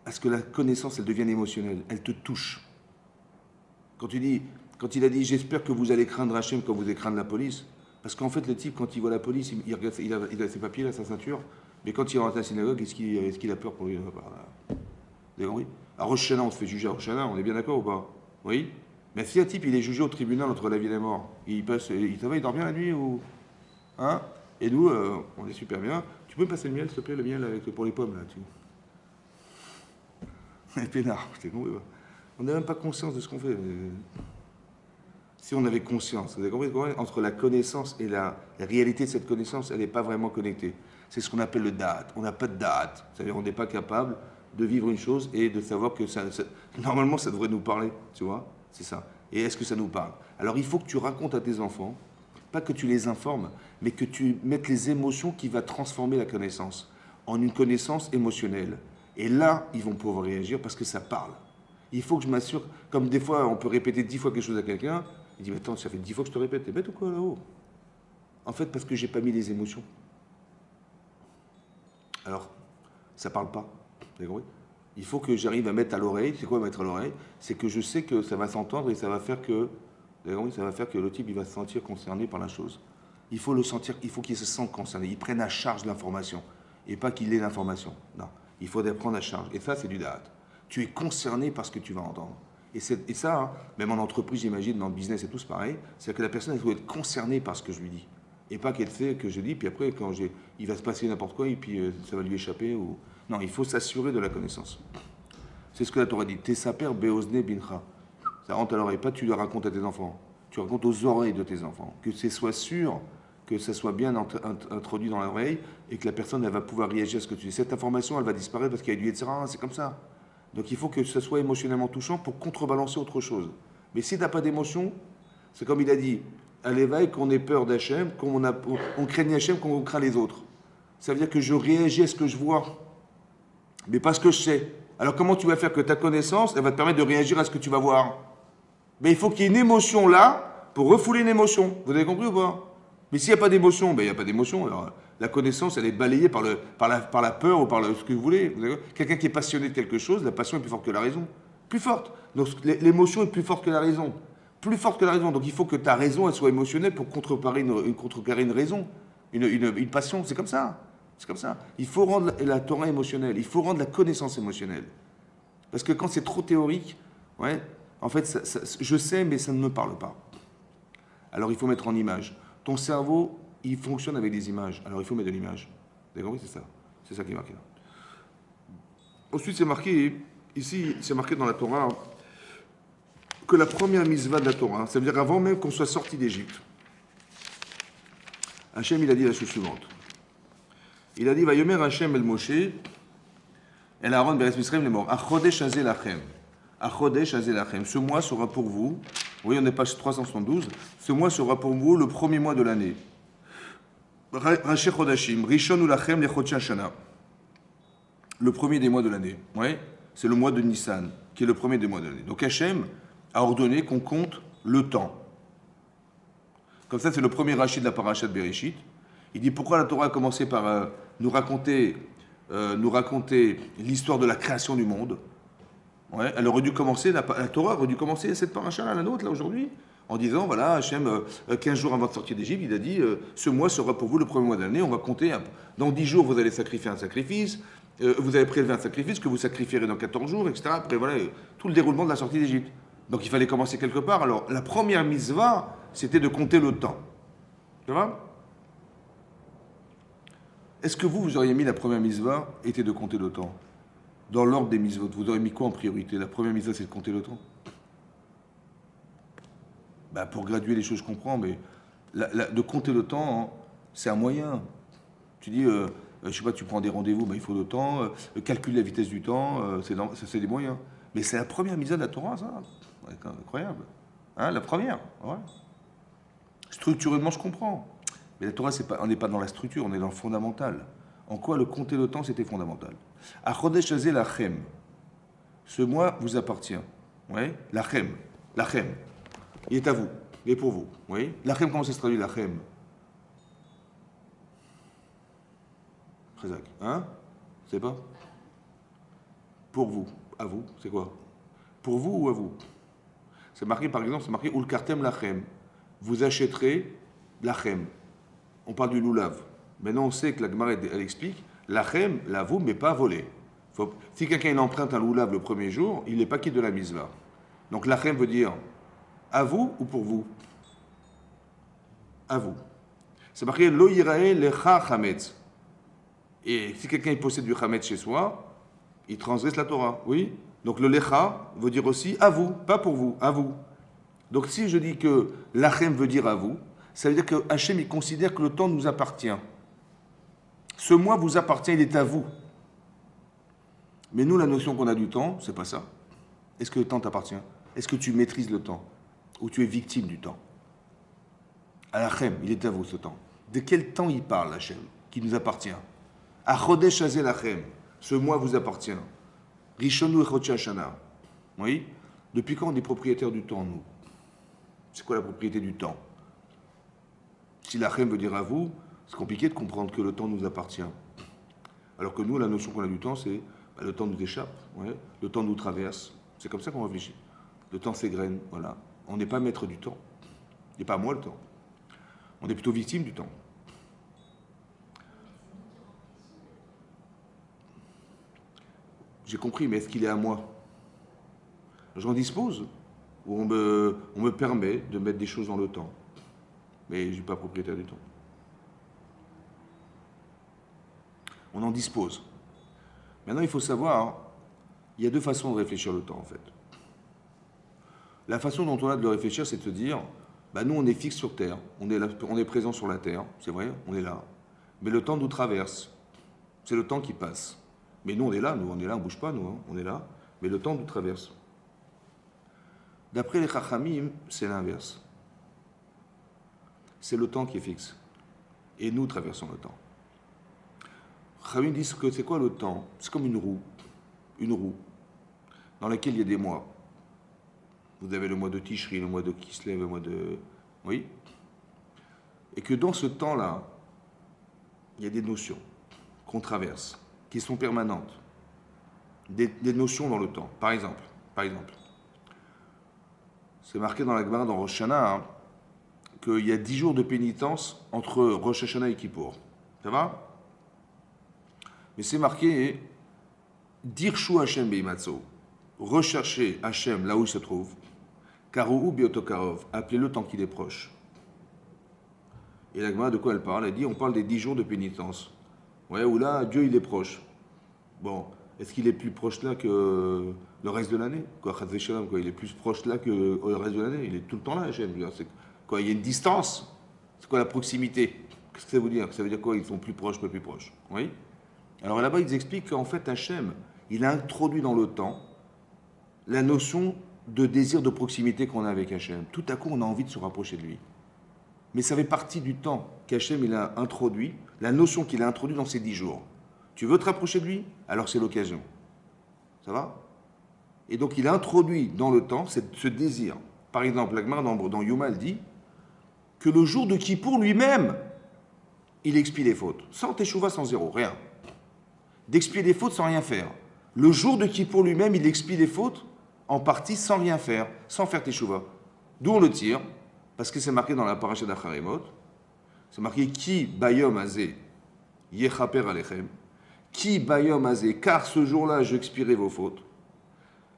à ce que la connaissance, elle devienne émotionnelle. Elle te touche. Quand il a dit, j'espère que vous allez craindre Hachem quand vous allez craindre la police, parce qu'en fait, le type, quand il voit la police, il regarde, il a ses papiers, là, sa ceinture, mais quand il rentre à la synagogue, est-ce qu'il a peur pour lui? Vous avez compris? À Rosh Hashanah, on se fait juger à Rosh Hashanah, on est bien d'accord ou pas? Oui? Mais si un type, il est jugé au tribunal entre la vie et la mort, il dort bien la nuit ou... Hein? Et nous, on est super bien. Tu peux me passer le miel, s'il te plaît, le miel pour les pommes, là, On est peinard, on n'a même pas conscience de ce qu'on fait. Si on avait conscience, vous avez compris, entre la connaissance et la réalité de cette connaissance, elle n'est pas vraiment connectée. C'est ce qu'on appelle le date. On n'a pas de date. C'est-à-dire qu'on n'est pas capable de vivre une chose et de savoir que normalement, ça devrait nous parler, tu vois. C'est ça. Et est-ce que ça nous parle? Alors il faut que tu racontes à tes enfants, pas que tu les informes, mais que tu mettes les émotions qui vont transformer la connaissance en une connaissance émotionnelle. Et là, ils vont pouvoir réagir parce que ça parle. Il faut que je m'assure, comme des fois, on peut répéter 10 fois quelque chose à quelqu'un, il dit, mais attends, ça fait 10 fois que je te répète, t'es bête ou quoi là-haut? En fait, parce que j'ai pas mis les émotions. Alors, ça parle pas. Vous avez compris? Il faut que j'arrive à mettre à l'oreille. C'est quoi mettre à l'oreille? C'est que je sais que ça va s'entendre et ça va faire que, vous avez compris, ça va faire que le type il va se sentir concerné par la chose. Il faut le sentir, il faut qu'il se sente concerné. Il prenne à charge l'information et pas qu'il ait l'information. Non, il faut prendre à charge. Et ça, c'est du date. Tu es concerné par ce que tu vas entendre. Et ça, hein, même en entreprise, j'imagine, dans le business et tout, c'est pareil. C'est que la personne, elle doit être concernée par ce que je lui dis. Et pas qu'elle sait que je dis, puis après, il va se passer n'importe quoi, et puis ça va lui échapper. Non, il faut s'assurer de la connaissance. C'est ce que la Torah dit. Tesaper beozne bincha. Ça rentre à l'oreille. Pas tu le racontes à tes enfants. Tu racontes aux oreilles de tes enfants. Que ce soit sûr que ça soit bien introduit dans l'oreille et que la personne elle va pouvoir réagir à ce que tu dis. Cette information, elle va disparaître parce qu'il y a du etc. C'est comme ça. Donc il faut que ce soit émotionnellement touchant pour contrebalancer autre chose. Mais si tu n'as pas d'émotion, c'est comme il a dit à l'éveil qu'on ait peur d'Hachem, on craigne Hachem, qu'on craint les autres. Ça veut dire que je réagis à ce que je vois, mais pas ce que je sais. Alors comment tu vas faire que ta connaissance, elle va te permettre de réagir à ce que tu vas voir? Mais il faut qu'il y ait une émotion là pour refouler une émotion. Vous avez compris ou pas? Mais s'il n'y a pas d'émotion, ben il n'y a pas d'émotion. Alors la connaissance, elle est balayée par la peur ou par ce que vous voulez. Quelqu'un qui est passionné de quelque chose, la passion est plus forte que la raison. Plus forte. Donc l'émotion est plus forte que la raison. Plus forte que la raison. Donc il faut que ta raison, elle soit émotionnelle pour contrecarrer une raison, une passion. C'est comme ça. C'est comme ça. Il faut rendre la Torah émotionnelle. Il faut rendre la connaissance émotionnelle. Parce que quand c'est trop théorique, ouais, en fait, je sais, mais ça ne me parle pas. Alors il faut mettre en image. Ton cerveau, il fonctionne avec des images. Alors il faut mettre de l'image. Vous avez compris? C'est ça. C'est ça qui est marqué là. Ensuite, c'est marqué, ici, c'est marqué dans la Torah, que la première mitzvah de la Torah, ça veut dire avant même qu'on soit sorti d'Égypte, Hachem, il a dit la chose suivante. Il a dit, Vayomer Hachem el Moshe, el Aaron beres Misraim les morts. Achodesh hazeh lachem. Achodesh hazeh lachem. Ce mois sera pour vous. Oui, on est page 372. Ce mois sera pour vous le premier mois de l'année. Rashi Chodashim. Rishon ulachem lechodshei shana. Le premier des mois de l'année. Oui, c'est le mois de Nissan, qui est le premier des mois de l'année. Donc Hachem a ordonné qu'on compte le temps. Comme ça, c'est le premier Rashi de la parasha de Bereshit. Il dit pourquoi la Torah a commencé par nous raconter l'histoire de la création du monde. Ouais, elle aurait dû commencer, la Torah aurait dû commencer cette paracha-là, la nôtre, là, aujourd'hui, en disant, voilà, Hachem, 15 jours avant de sortir d'Égypte, il a dit, ce mois sera pour vous le premier mois de l'année, on va compter, dans 10 jours, vous allez sacrifier un sacrifice, vous allez prélever un sacrifice que vous sacrifierez dans 14 jours, etc. Après, voilà, tout le déroulement de la sortie d'Égypte. Donc il fallait commencer quelque part. Alors, la première mitzvah, c'était de compter le temps. Ça va? Est-ce que vous auriez mis la première mitzvah, était de compter le temps? Dans l'ordre des mitzvot, vous aurez mis quoi en priorité? La première mitzvah, c'est de compter le temps. Ben, pour graduer les choses, je comprends, mais de compter le temps, hein, c'est un moyen. Tu dis, je sais pas, tu prends des rendez-vous, ben, il faut le temps, calculer la vitesse du temps, c'est des moyens. Mais c'est la première mitzvah de la Torah, ça. Ouais, incroyable. Hein, la première, ouais. Structurellement, je comprends. Mais la Torah, on n'est pas dans la structure, on est dans le fondamental. En quoi le compter le temps, c'était fondamental. Achodesh hazeh lachem. Ce mois vous appartient. Oui, lachem. Lachem. Il est à vous. Il est pour vous. Oui. Lachem, comment ça se traduit, lachem? Chazak. Hein? Vous savez pas? Pour vous. À vous. C'est quoi? Pour vous ou à vous? C'est marqué, par exemple, c'est marqué Ulkartem lachem. Vous achèterez lachem. On parle du loulav. Maintenant, on sait que la Gemara, elle explique, lachem, l'avoue, mais pas volé. Si quelqu'un il emprunte un loulav le premier jour, il n'est pas quitte de la mitzvah. Donc lachem veut dire à vous ou pour vous? À vous. C'est marqué lo yirae lecha chametz. Et si quelqu'un possède du chametz chez soi, il transgresse la Torah. Oui. Donc le lecha veut dire aussi à vous, pas pour vous, à vous. Donc si je dis que lachem veut dire à vous, ça veut dire que Hachem il considère que le temps nous appartient. Ce mois vous appartient, il est à vous. Mais nous, la notion qu'on a du temps, c'est pas ça. Est-ce que le temps t'appartient? Est-ce que tu maîtrises le temps? Ou tu es victime du temps? Hachem, il est à vous ce temps. De quel temps il parle, Hachem, qui nous appartient? Achodesh hazeh lachem, ce mois vous appartient. Rishonu echotshei shana. Oui? Depuis quand on est propriétaire du temps, nous? C'est quoi la propriété du temps? Si lachem veut dire à vous, c'est compliqué de comprendre que le temps nous appartient. Alors que nous, la notion qu'on a du temps, c'est le temps nous échappe, ouais. Le temps nous traverse. C'est comme ça qu'on réfléchit. Le temps s'égrène, voilà. On n'est pas maître du temps. Il n'est pas à moi le temps. On est plutôt victime du temps. J'ai compris, mais est-ce qu'il est à moi? J'en dispose, ou on me permet de mettre des choses dans le temps. Mais je ne suis pas propriétaire du temps. On en dispose. Maintenant, il faut savoir, il y a deux façons de réfléchir le temps, en fait. La façon dont on a de le réfléchir, c'est de se dire, bah, nous, on est fixe sur Terre, on est, là, on est présent sur la Terre, c'est vrai, on est là. Mais le temps nous traverse, c'est le temps qui passe. Mais nous, on est là, on ne bouge pas, nous, hein, on est là, mais le temps nous traverse. D'après les Chachamim, c'est l'inverse. C'est le temps qui est fixe. Et nous traversons le temps. Chachamim disent que c'est quoi le temps? C'est comme une roue, dans laquelle il y a des mois. Vous avez le mois de Tishri, le mois de Kislev, le mois de... Oui. Et que dans ce temps-là, il y a des notions qu'on traverse, qui sont permanentes. Des notions dans le temps. Par exemple, c'est marqué dans la Gemara, dans Rosh Hashanah, hein, qu'il y a 10 jours de pénitence entre Rosh Hashanah et Kippour. Ça va? Mais c'est marqué Dirshu Hashem Beimatso. Recherchez Hashem là où il se trouve. Karouhu Biotokarov. Appelez-le tant qu'il est proche. Et la Gemara, de quoi elle parle? Elle dit on parle des 10 jours de pénitence. Ouais, où là, Dieu il est proche. Bon, est-ce qu'il est plus proche là que le reste de l'année? Quoi, il est plus proche là que le reste de l'année. Il est tout le temps là, Hachem. Quoi, il y a une distance. C'est quoi la proximité? Qu'est-ce que ça veut dire? Ça veut dire quoi? Ils sont plus proches, pas plus proches. Oui. Alors là-bas, ils expliquent qu'en fait, Hachem, il a introduit dans le temps la notion de désir de proximité qu'on a avec Hachem. Tout à coup, on a envie de se rapprocher de lui. Mais ça fait partie du temps qu'Hachem il a introduit, la notion qu'il a introduite dans ces 10 jours. Tu veux te rapprocher de lui? Alors c'est l'occasion. Ça va? Et donc il a introduit dans le temps ce désir. Par exemple, la Gemara dans Yoma, elle dit que le jour de Kippour lui-même, il expie les fautes. Sans teshuva, sans zéro, rien. D'expier les fautes sans rien faire. Le jour de Kippour lui-même, il expie les fautes en partie sans rien faire, sans faire teshuva. D'où on le tire, parce que c'est marqué dans la paracha d'Acharemot, c'est marqué Ki bayom azé yechaper alechem, Ki bayom azé, car ce jour-là j'expierai vos fautes.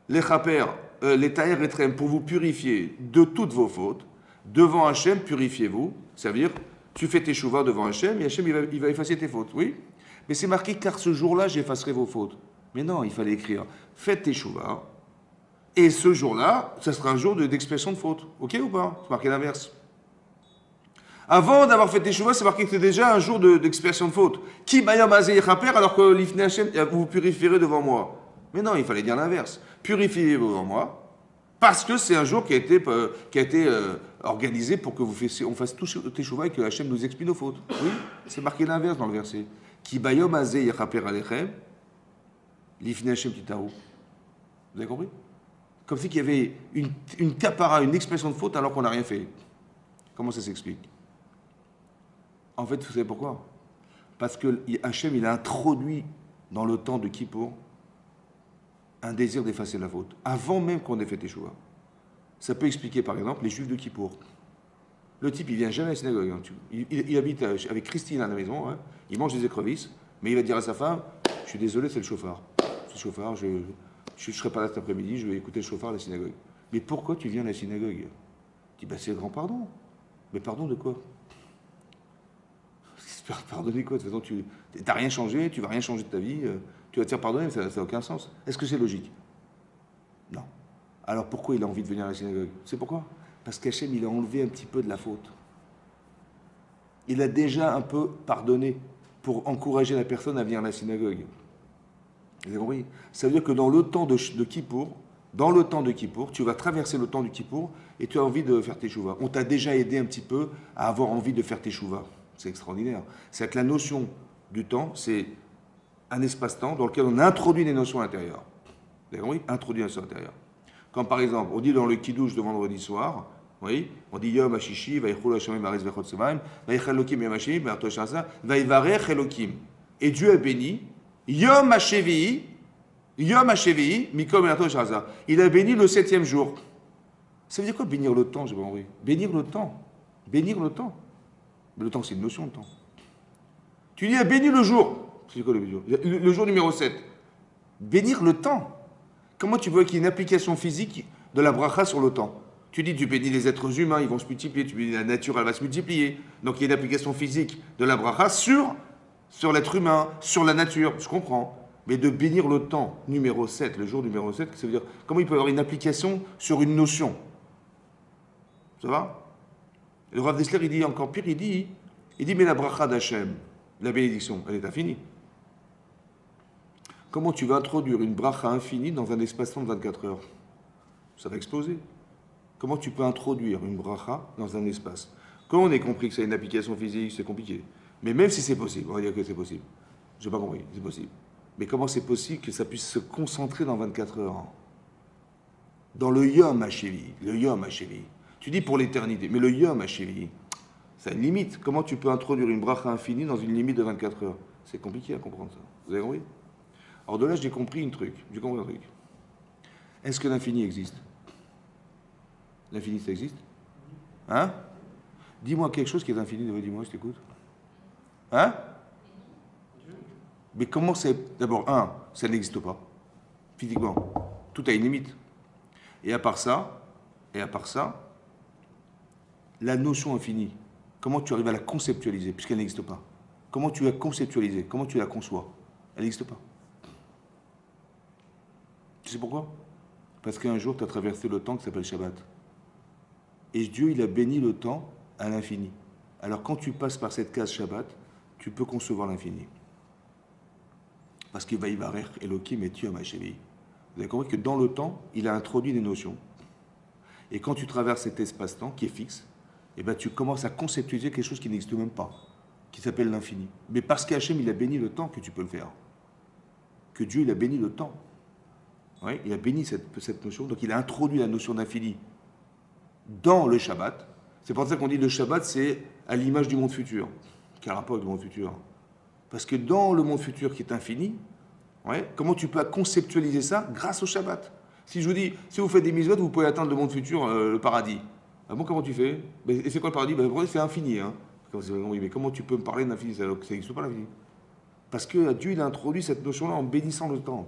Lechaper, les taïr etrem, pour vous purifier de toutes vos fautes. Devant Hachem, purifiez-vous. Ça veut dire, tu fais tes chouvas devant Hachem et Hachem il va effacer tes fautes. Oui, mais c'est marqué car ce jour-là j'effacerai vos fautes. Mais non, il fallait écrire faites tes chouvas. Et ce jour-là, ça sera un jour d'expiation de fautes. Ok ou pas? C'est marqué l'inverse. Avant d'avoir fait tes chouvas, c'est marqué que c'était déjà un jour d'expiation de fautes. Qui bayam azé yechaper, alors que l'ifne Hachem, vous purifierez devant moi. Mais non, il fallait dire l'inverse. Purifiez-vous devant moi, parce que c'est un jour qui a été organisé pour que on fasse tous tes chouvas et que Hachem nous expie nos fautes. Oui, c'est marqué l'inverse dans le verset. Ki bayom azé yechaper alechem, l'ifne Hachem titaou. Vous avez compris? Comme si il y avait une capara, une expression de faute alors qu'on n'a rien fait. Comment ça s'explique? En fait, vous savez pourquoi? Parce que Hachem, il a introduit dans le temps de Kippour un désir d'effacer la faute, avant même qu'on ait fait Teshuva. Ça peut expliquer, par exemple, les Juifs de Kippour. Le type, il vient jamais à la synagogue. Hein. Il habite avec Christine à la maison, hein. Il mange des écrevisses, mais il va dire à sa femme, je suis désolé, c'est le chauffard. C'est le chauffard, je ne serai pas là cet après-midi, je vais écouter le chauffard à la synagogue. Mais pourquoi tu viens à la synagogue? Il dit, bah, c'est le grand pardon. Mais pardon de quoi? Pardonner quoi? De toute façon, tu n'as rien changé, tu ne vas rien changer de ta vie, tu vas te faire pardonner, ça n'a aucun sens. Est-ce que c'est logique? Non. Alors pourquoi il a envie de venir à la synagogue? C'est pourquoi? Parce qu'Hachem, il a enlevé un petit peu de la faute. Il a déjà un peu pardonné pour encourager la personne à venir à la synagogue. Vous avez compris? Ça veut dire que dans le temps de Kippour, tu vas traverser le temps du Kippour et tu as envie de faire tes chouvas. On t'a déjà aidé un petit peu à avoir envie de faire tes chouvas. C'est extraordinaire. C'est que la notion du temps, c'est un espace-temps dans lequel on introduit des notions intérieures. Vous avez compris? Introduit des notions intérieures. Comme par exemple, on dit dans le Kiddush de vendredi soir, oui, on dit Yom Hashishi, Vayichul Hashem Maris Vechot Semaim, Vayichel Elokim Yom Hashishi, Be'arto Shasa, Vayivarech Elokim. Et Dieu a béni Yom Hashevi, Mikom Be'arto Shasa. Il a béni le 7e jour. Ça veut dire quoi bénir le temps? J'ai pas compris. Bénir le temps. Bénir le temps. Mais le temps, c'est une notion de temps. Tu dis, bénis le jour. C'est quoi le jour? Le jour numéro 7. Bénir le temps. Comment tu vois qu'il y a une application physique de la bracha sur le temps? Tu dis, tu bénis les êtres humains, ils vont se multiplier. Tu bénis la nature, elle va se multiplier. Donc il y a une application physique de la bracha sur l'être humain, sur la nature. Je comprends. mais de bénir le temps numéro 7, le jour numéro 7, ça veut dire comment il peut y avoir une application sur une notion. Ça va? Le Rav Dessler, il dit encore pire, il dit mais la bracha d'Hachem, la bénédiction, elle est infinie. Comment tu vas introduire une bracha infinie dans un espace-temps de 24 heures? Ça va exploser. Comment tu peux introduire une bracha dans un espace? Quand on a compris que c'est une application physique, c'est compliqué. Mais même si c'est possible, on va dire que c'est possible. Je n'ai pas compris, c'est possible. Mais comment c'est possible que ça puisse se concentrer dans 24 heures? Dans le Yom HaShevi, le Yom HaShevi. Tu dis pour l'éternité, mais le Yom HaShevi, ça a une limite. Comment tu peux introduire une bracha infinie dans une limite de 24 heures? C'est compliqué à comprendre ça. Vous avez compris? Alors de là, j'ai compris un truc. Est-ce que l'infini existe? L'infini, ça existe? Hein? Dis-moi quelque chose qui est infini. Dis-moi, je t'écoute. Hein? Mais comment c'est... D'abord, ça n'existe pas. Physiquement. Tout a une limite. Et à part ça, la notion infinie, comment tu arrives à la conceptualiser, puisqu'elle n'existe pas? Comment tu la conceptualises? Comment tu la conçois? Elle n'existe pas. Tu sais pourquoi? Parce qu'un jour, tu as traversé le temps qui s'appelle Shabbat. Et Dieu, il a béni le temps à l'infini. Alors quand tu passes par cette case Shabbat, tu peux concevoir l'infini. Parce qu'il va y varer Elohim et Yom HaShevi. Vous avez compris que dans le temps, il a introduit des notions. Et quand tu traverses cet espace-temps qui est fixe, eh ben, tu commences à conceptualiser quelque chose qui n'existe même pas, qui s'appelle l'infini. Mais parce qu'Hachem, il a béni le temps que tu peux le faire. Que Dieu, il a béni le temps. Oui, il a béni cette notion. Donc il a introduit la notion d'infini dans le Shabbat. C'est pour ça qu'on dit le Shabbat, c'est à l'image du monde futur. Quel rapport avec le monde futur? Parce que dans le monde futur qui est infini, ouais, comment tu peux conceptualiser ça grâce au Shabbat? Si je vous dis, si vous faites des mitzvot, vous pouvez atteindre le monde futur, le paradis. Ah bon, comment tu fais? Et c'est quoi le paradis? C'est infini. Hein. Oui, mais comment tu peux me parler d'infini? Ça n'existe pas l'infini. Parce que Dieu, il a introduit cette notion-là en bénissant le temps.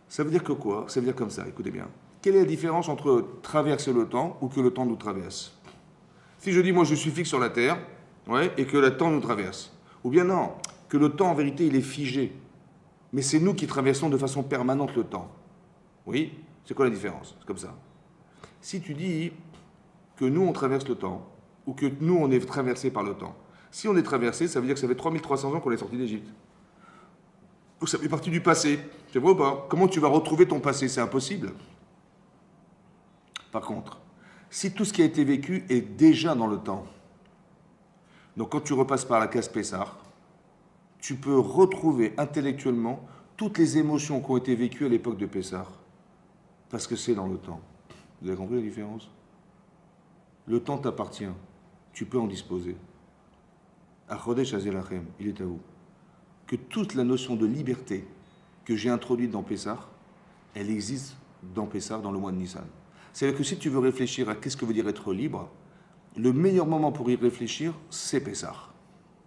Ça veut dire que quoi? Ça veut dire comme ça, écoutez bien. Quelle est la différence entre traverser le temps ou que le temps nous traverse? Si je dis, moi, je suis fixe sur la Terre, ouais, et que le temps nous traverse. Ou bien non, que le temps, en vérité, il est figé. Mais c'est nous qui traversons de façon permanente le temps. Oui? C'est quoi la différence? C'est comme ça. Si tu dis que nous, on traverse le temps, ou que nous, on est traversé par le temps, si on est traversé, ça veut dire que ça fait 3300 ans qu'on est sorti d'Égypte. Donc ça fait partie du passé. C'est vrai ou pas? Comment tu vas retrouver ton passé? C'est impossible. Par contre, si tout ce qui a été vécu est déjà dans le temps, donc quand tu repasses par la case Pessah, tu peux retrouver intellectuellement toutes les émotions qui ont été vécues à l'époque de Pessah, parce que c'est dans le temps. Vous avez compris la différence? Le temps t'appartient, tu peux en disposer. Achodesh Azelachem, il est à vous. Que toute la notion de liberté que j'ai introduite dans Pessah, elle existe dans Pessah, dans le mois de Nissan. C'est-à-dire que si tu veux réfléchir à qu'est-ce que veut dire être libre, le meilleur moment pour y réfléchir, c'est Pessah.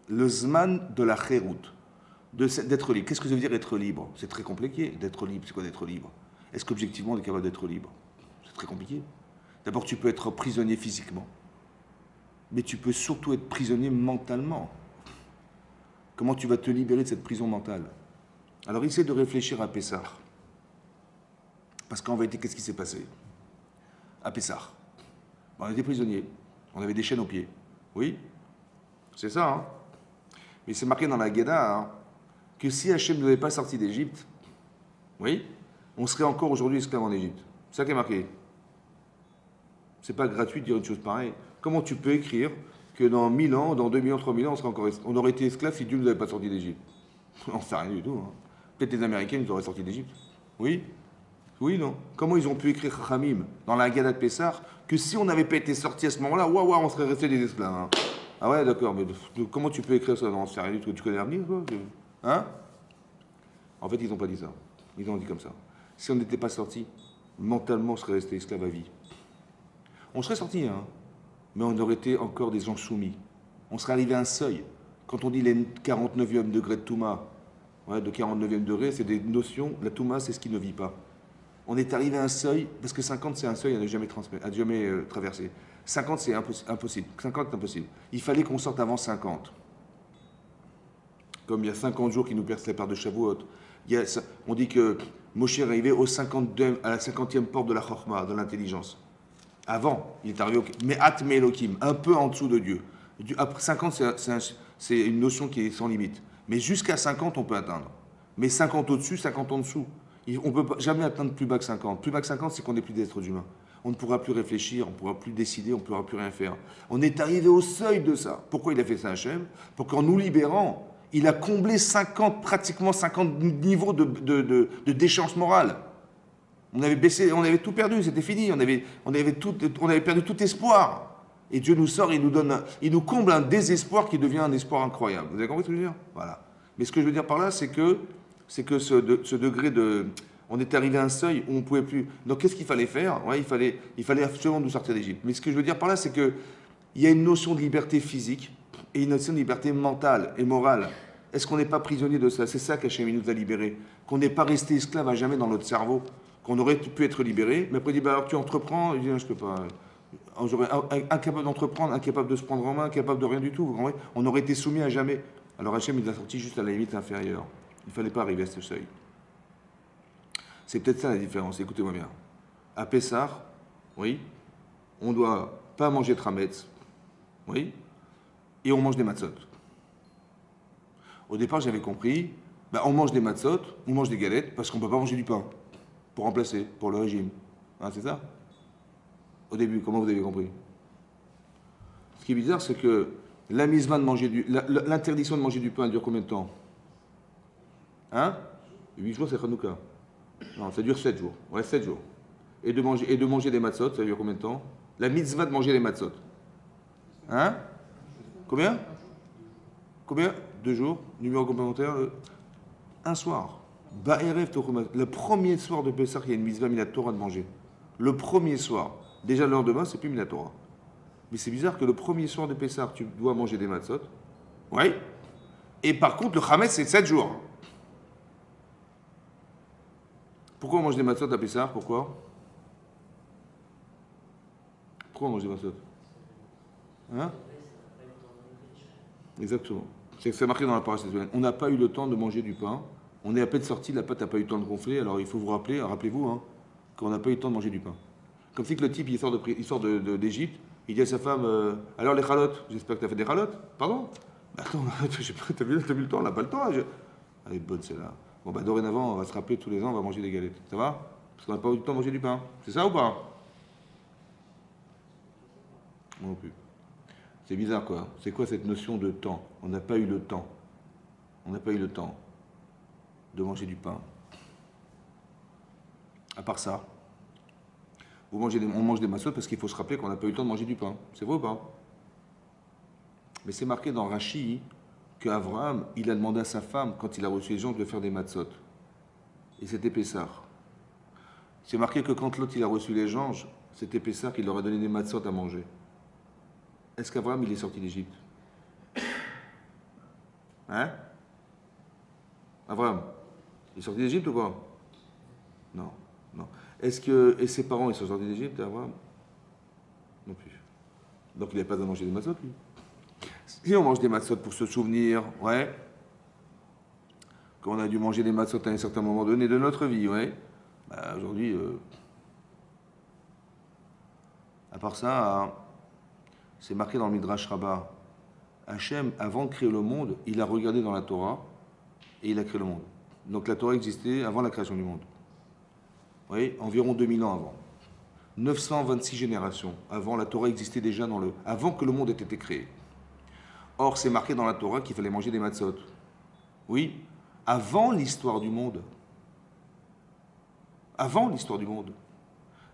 Le Zman de la Khérout, d'être libre. Qu'est-ce que ça veut dire être libre? C'est très compliqué d'être libre. C'est quoi d'être libre? Est-ce qu'objectivement on est capable d'être libre? C'est très compliqué. D'abord, tu peux être prisonnier physiquement, mais tu peux surtout être prisonnier mentalement. Comment tu vas te libérer de cette prison mentale? Alors, essaie de réfléchir à Pessah. Parce qu'en vérité, qu'est-ce qui s'est passé à Pessah? On était prisonniers. On avait des chaînes aux pieds. Oui? C'est ça, hein? Mais c'est marqué dans la Guéda, hein, que si Hachem ne nous avait pas sorti d'Égypte, oui, on serait encore aujourd'hui esclaves en Égypte. C'est ça qui est marqué. C'est pas gratuit de dire une chose pareille. Comment tu peux écrire que dans 1000 ans, dans 2000 ans, 3000 ans, on aurait été esclaves si Dieu ne nous avait pas sorti d'Égypte? On ne sait rien du tout. Hein. Peut-être les Américains nous auraient sorti d'Égypte. Oui? Oui, non? Comment ils ont pu écrire Khamim dans la Haggadah de Pessah que si on n'avait pas été sorti à ce moment-là, waouh, on serait resté des esclaves. Hein. Ah ouais, d'accord, mais comment tu peux écrire ça? Non, on ne sait rien du tout. Tu connais l'avenir, toi? Hein? En fait, ils n'ont pas dit ça. Ils ont dit comme ça. Si on n'était pas sorti, mentalement, on serait resté esclave à vie. On serait sorti, hein, mais on aurait été encore des gens soumis. On serait arrivé à un seuil. Quand on dit les 49e degrés de Touma, ouais, de 49e degré, c'est des notions. La Touma, c'est ce qui ne vit pas. On est arrivé à un seuil, parce que 50, c'est un seuil à ne jamais, traverser. 50, c'est impossible. 50, c'est impossible. Il fallait qu'on sorte avant 50. Comme il y a 50 jours qui nous séparent de Shavuot. On dit que Moshe est arrivé à la 50e porte de la Chorma, de l'intelligence. Avant, il est arrivé au Me'at Me'elokim, un peu en dessous de Dieu. Après 50, c'est une notion qui est sans limite. Mais jusqu'à 50, on peut atteindre. Mais 50 au-dessus, 50 en dessous. On ne peut jamais atteindre plus bas que 50. Plus bas que 50, c'est qu'on n'est plus d'êtres humains. On ne pourra plus réfléchir, on ne pourra plus décider, on ne pourra plus rien faire. On est arrivé au seuil de ça. Pourquoi il a fait ça, Hachem? Pour qu'en nous libérant, il a comblé 50, pratiquement 50 niveaux de déchéance morale. On avait baissé, on avait tout perdu, c'était fini, on avait perdu tout espoir. Et Dieu nous sort, il nous comble un désespoir qui devient un espoir incroyable. Vous avez compris ce que je veux dire? Voilà. Mais ce que je veux dire par là, c'est que ce degré de... On est arrivé à un seuil où on ne pouvait plus... Donc qu'est-ce qu'il fallait faire? Ouais, il fallait absolument nous sortir d'Égypte. Mais ce que je veux dire par là, c'est qu'il y a une notion de liberté physique et une notion de liberté mentale et morale. Est-ce qu'on n'est pas prisonnier de ça? C'est ça qu'Hachem nous a libérés. Qu'on n'est pas resté esclave à jamais dans notre cerveau. Qu'on aurait pu être libéré. Mais après, il dit, bah, alors tu entreprends. Il dit, non, je ne peux pas. Incapable d'entreprendre, incapable de se prendre en main, incapable de rien du tout. On aurait été soumis à jamais. Alors Hachem, il a sorti juste à la limite inférieure. Il ne fallait pas arriver à ce seuil. C'est peut-être ça la différence. Écoutez-moi bien. À Pessah, oui, on ne doit pas manger de Hametz, oui, et on mange des matzot. Au départ, j'avais compris, bah, on mange des matzot, on mange des galettes, parce qu'on ne peut pas manger du pain, pour remplacer, pour le régime. Hein, c'est ça? Au début, comment vous avez compris? Ce qui est bizarre, c'est que la mitzvah de manger l'interdiction de manger du pain, elle dure combien de temps? Hein? 8 jours, c'est Hanouka. Non, ça dure 7 jours. Ouais, 7 jours. Et de manger des matzot, ça dure combien de temps? La mitzvah de manger les matzot. Hein? Combien? Combien? 2 jours. Numéro complémentaire, un soir. Ba'erev Tochumat. Le premier soir de Pessah, il y a une mitzvah Minatora de manger. Le premier soir. Déjà le lendemain, c'est plus Minatora. Mais c'est bizarre que le premier soir de Pessah, tu dois manger des matzot. Oui. Et par contre, le Hametz, c'est 7 jours. Pourquoi on mange des matzot à Pessah? Pourquoi on mange des matzot? Hein? Exactement. C'est marqué dans la parasha. On n'a pas eu le temps de manger du pain. On est à peine sorti, la pâte n'a pas eu le temps de gonfler. Alors il faut vous rappeler, rappelez-vous, hein, qu'on n'a pas eu le temps de manger du pain. Comme si que le type, il sort d'Égypte, il dit à sa femme, alors les chalotes, j'espère que tu as fait des chalotes. Pardon? Bah, attends, t'as vu le temps, on n'a pas le temps. Elle est bonne celle-là. Bon, bah dorénavant, on va se rappeler tous les ans, on va manger des galettes. Ça va? Parce qu'on n'a pas eu le temps de manger du pain. C'est ça ou pas? Moi non plus. C'est bizarre, quoi. C'est quoi cette notion de temps? On n'a pas eu le temps. On n'a pas eu le temps de manger du pain. À part ça, on mange des matzot parce qu'il faut se rappeler qu'on n'a pas eu le temps de manger du pain. C'est vrai ou pas? Mais c'est marqué dans Rashi qu'Abraham, il a demandé à sa femme, quand il a reçu les gens, de faire des matzot. Et c'était Pessah. C'est marqué que quand l'autre il a reçu les anges, c'était Pessah qu'il leur a donné des matzot à manger. Est-ce qu'Abraham, il est sorti d'Égypte? Hein? Abraham, il est sorti d'Égypte ou pas? Non, non. Et ses parents, ils sont sortis d'Égypte, Abraham? Non plus. Donc il n'a pas à manger des matzot, lui. Si on mange des matzot pour se souvenir, ouais, qu'on a dû manger des matzot à un certain moment donné de notre vie, ouais, bah, aujourd'hui, à part ça, c'est marqué dans le Midrash Rabbah. Hachem, avant de créer le monde, il a regardé dans la Torah et il a créé le monde. Donc la Torah existait avant la création du monde. Vous voyez, environ 2000 ans avant. 926 générations avant, la Torah existait déjà avant que le monde ait été créé. Or, c'est marqué dans la Torah qu'il fallait manger des matzot. Oui, avant l'histoire du monde. Avant l'histoire du monde.